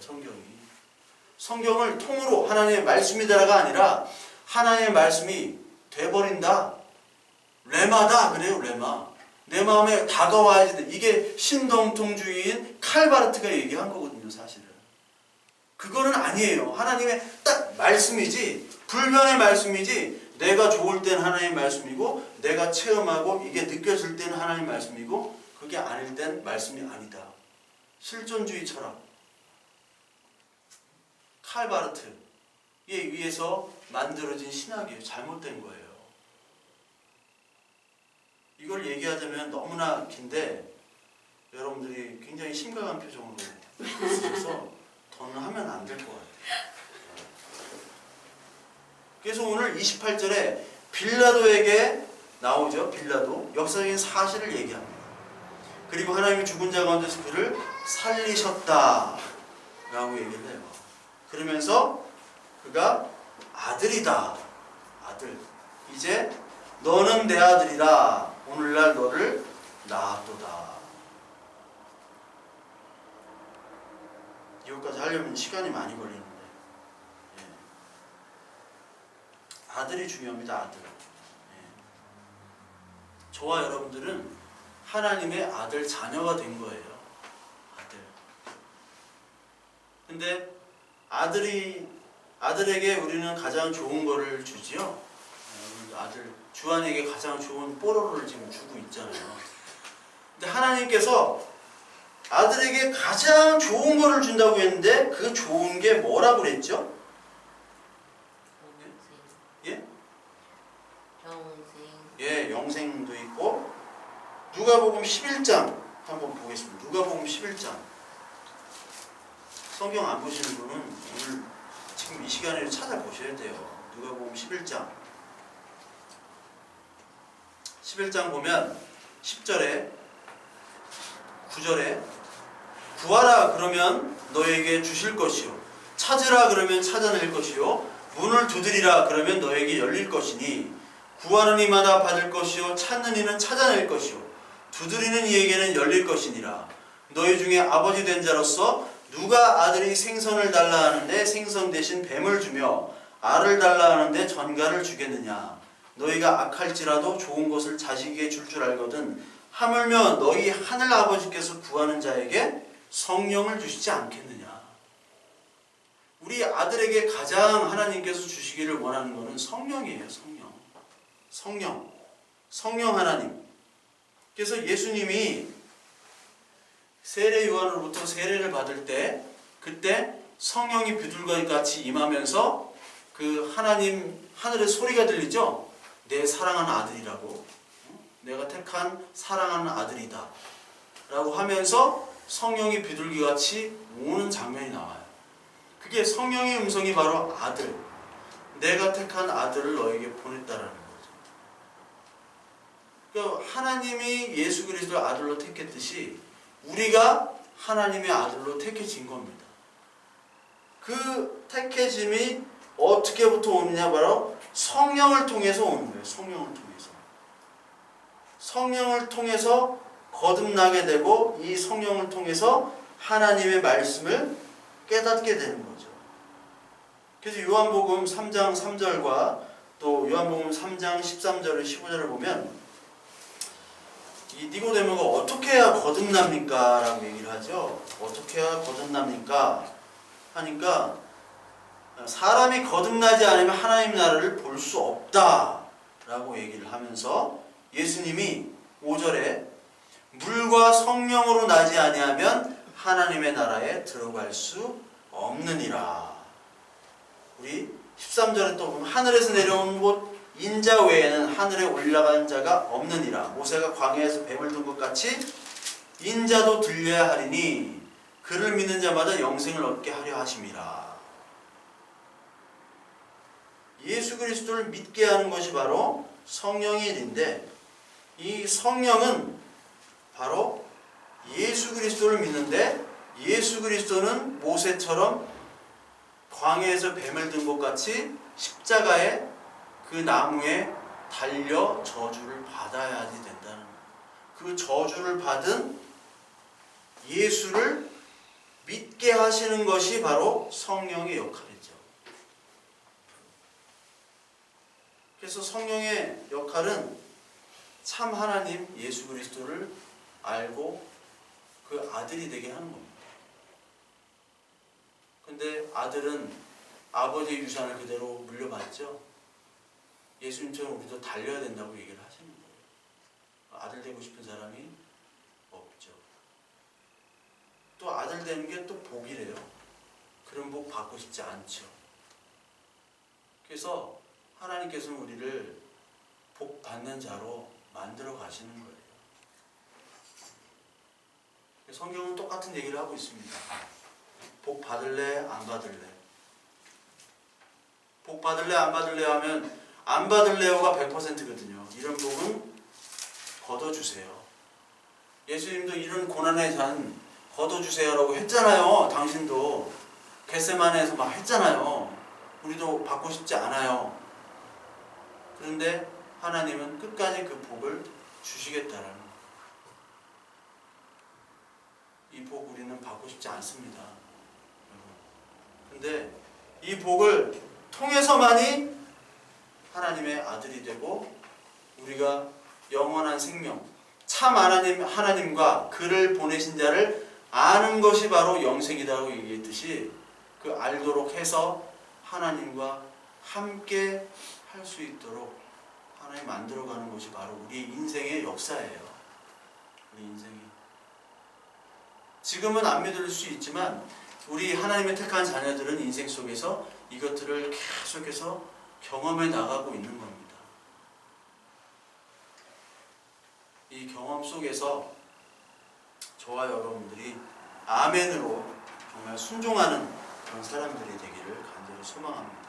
성경을 통으로 하나님의 말씀이다가 아니라 하나님의 말씀이 돼버린다. 레마다 그래요. 레마. 내 마음에 다가와야지 돼. 이게 신동통주의인 칼바르트가 얘기한 거거든요. 사실은. 그거는 아니에요. 하나님의 딱 말씀이지, 불변의 말씀이지, 내가 좋을 땐 하나님의 말씀이고 내가 체험하고 이게 느껴질 때는 하나님의 말씀이고 그게 아닐 땐 말씀이 아니다. 실존주의 철학. 칼바르트에 의해서 만들어진 신학이에요. 잘못된 거예요. 이걸 얘기하자면 너무나 긴데 여러분들이 굉장히 심각한 표정으로 있어서 더는 하면 안 될 것 같아요. 그래서 오늘 28절에 빌라도에게 나오죠. 빌라도 역사적인 사실을 얘기합니다. 그리고 하나님이 죽은 자 가운데서 그를 살리셨다 라고 얘기를 해요. 그러면서 그가 아들이다. 아들. 이제 너는 내 아들이라. 오늘날 너를 낳았도다. 이것까지 하려면 시간이 많이 걸리는데, 예. 아들이 중요합니다. 아들. 예. 저와 여러분들은 하나님의 아들 자녀가 된 거예요. 아들. 근데 아들에게 우리는 가장 좋은 거를 주지요. 아들 주한에게 가장 좋은 뽀로로를 지금 주고 있잖아요. 근데 하나님께서 아들에게 가장 좋은 거를 준다고 했는데 그 좋은 게 뭐라고 그랬죠? 예? 예, 영생도 있고. 누가복음 11장 한번 보겠습니다. 누가복음 11장. 성경 안 보시는 분은 오늘 지금 이 시간에 찾아보셔야 돼요. 누가복음 11장. 11장 보면 10절에 9절에 구하라 그러면 너에게 주실 것이요 찾으라 그러면 찾아낼 것이요 문을 두드리라 그러면 너에게 열릴 것이니 구하는 이마다 받을 것이요 찾는 이는 찾아낼 것이요 두드리는 이에게는 열릴 것이니라. 너희 중에 아버지 된 자로서 누가 아들이 생선을 달라 하는데 생선 대신 뱀을 주며 알을 달라 하는데 전갈을 주겠느냐. 너희가 악할지라도 좋은 것을 자식에게 줄 줄 알거든 하물며 너희 하늘 아버지께서 구하는 자에게 성령을 주시지 않겠느냐. 우리 아들에게 가장 하나님께서 주시기를 원하는 것은 성령이에요. 성령 하나님. 그래서 예수님이 세례 요한으로부터 세례를 받을 때 그때 성령이 비둘기같이 임하면서 그 하나님 하늘의 소리가 들리죠. 내 사랑하는 아들이라고, 내가 택한 사랑하는 아들이다 라고 하면서 성령이 비둘기같이 오는 장면이 나와요. 그게 성령의 음성이 바로 아들, 내가 택한 아들을 너에게 보냈다라는 거죠. 그러니까 하나님이 예수 그리스도를 아들로 택했듯이 우리가 하나님의 아들로 택해진 겁니다. 그 택해짐이 어떻게부터 오느냐, 바로 성령을 통해서 오는 거예요. 성령을 통해서 거듭나게 되고 이 성령을 통해서 하나님의 말씀을 깨닫게 되는 거죠. 그래서 요한복음 3장 3절과 또 요한복음 3장 13절을 15절을 보면 이 니고데모가 어떻게 해야 거듭납니까? 라고 얘기를 하죠. 어떻게 해야 거듭납니까? 하니까 사람이 거듭나지 않으면 하나님 나라를 볼 수 없다 라고 얘기를 하면서 예수님이 5절에 물과 성령으로 나지 아니하면 하나님의 나라에 들어갈 수 없느니라. 우리 13절에 또 보면 하늘에서 내려온 곧 인자 외에는 하늘에 올라간 자가 없느니라. 모세가 광야에서 뱀을 둔 것 같이 인자도 들려야 하리니 그를 믿는 자마다 영생을 얻게 하려 하심이라. 예수 그리스도를 믿게 하는 것이 바로 성령의 일인데 이 성령은 바로 예수 그리스도를 믿는데, 예수 그리스도는 모세처럼 광야에서 뱀을 든 것 같이 십자가에 그 나무에 달려 저주를 받아야지 된다는 거예요. 그 저주를 받은 예수를 믿게 하시는 것이 바로 성령의 역할이죠. 그래서 성령의 역할은 참 하나님 예수 그리스도를 알고 그 아들이 되게 하는 겁니다. 근데 아들은 아버지의 유산을 그대로 물려받죠. 예수님처럼 우리도 달려야 된다고 얘기를 하시는 거예요. 아들 되고 싶은 사람이 없죠. 또 아들 되는 게 또 복이래요. 그런 복 받고 싶지 않죠. 그래서 하나님께서는 우리를 복 받는 자로 만들어 가시는 거예요. 성경은 똑같은 얘기를 하고 있습니다. 복 받을래 안 받을래? 복 받을래 안 받을래 하면 안 받을래요가 100%거든요. 이런 복은 걷어주세요. 예수님도 이런 고난의 잔 걷어주세요라고 했잖아요. 당신도 겟세마네에서 막 했잖아요. 우리도 받고 싶지 않아요. 그런데 하나님은 끝까지 그 복을 주시겠다라는 거예요. 이 복 우리는 받고 싶지 않습니다. 근데 이 복을 통해서만이 하나님의 아들이 되고 우리가 영원한 생명, 참 하나님과 그를 보내신 자를 아는 것이 바로 영생이라고 얘기했듯이 그 알도록 해서 하나님과 함께 할 수 있도록 하나님 만들어가는 것이 바로 우리 인생의 역사예요. 우리 인생이. 지금은 안 믿을 수 있지만 우리 하나님의 택한 자녀들은 인생 속에서 이것들을 계속해서 경험해 나가고 있는 겁니다. 이 경험 속에서 저와 여러분들이 아멘으로 정말 순종하는 그런 사람들이 되기를 간절히 소망합니다.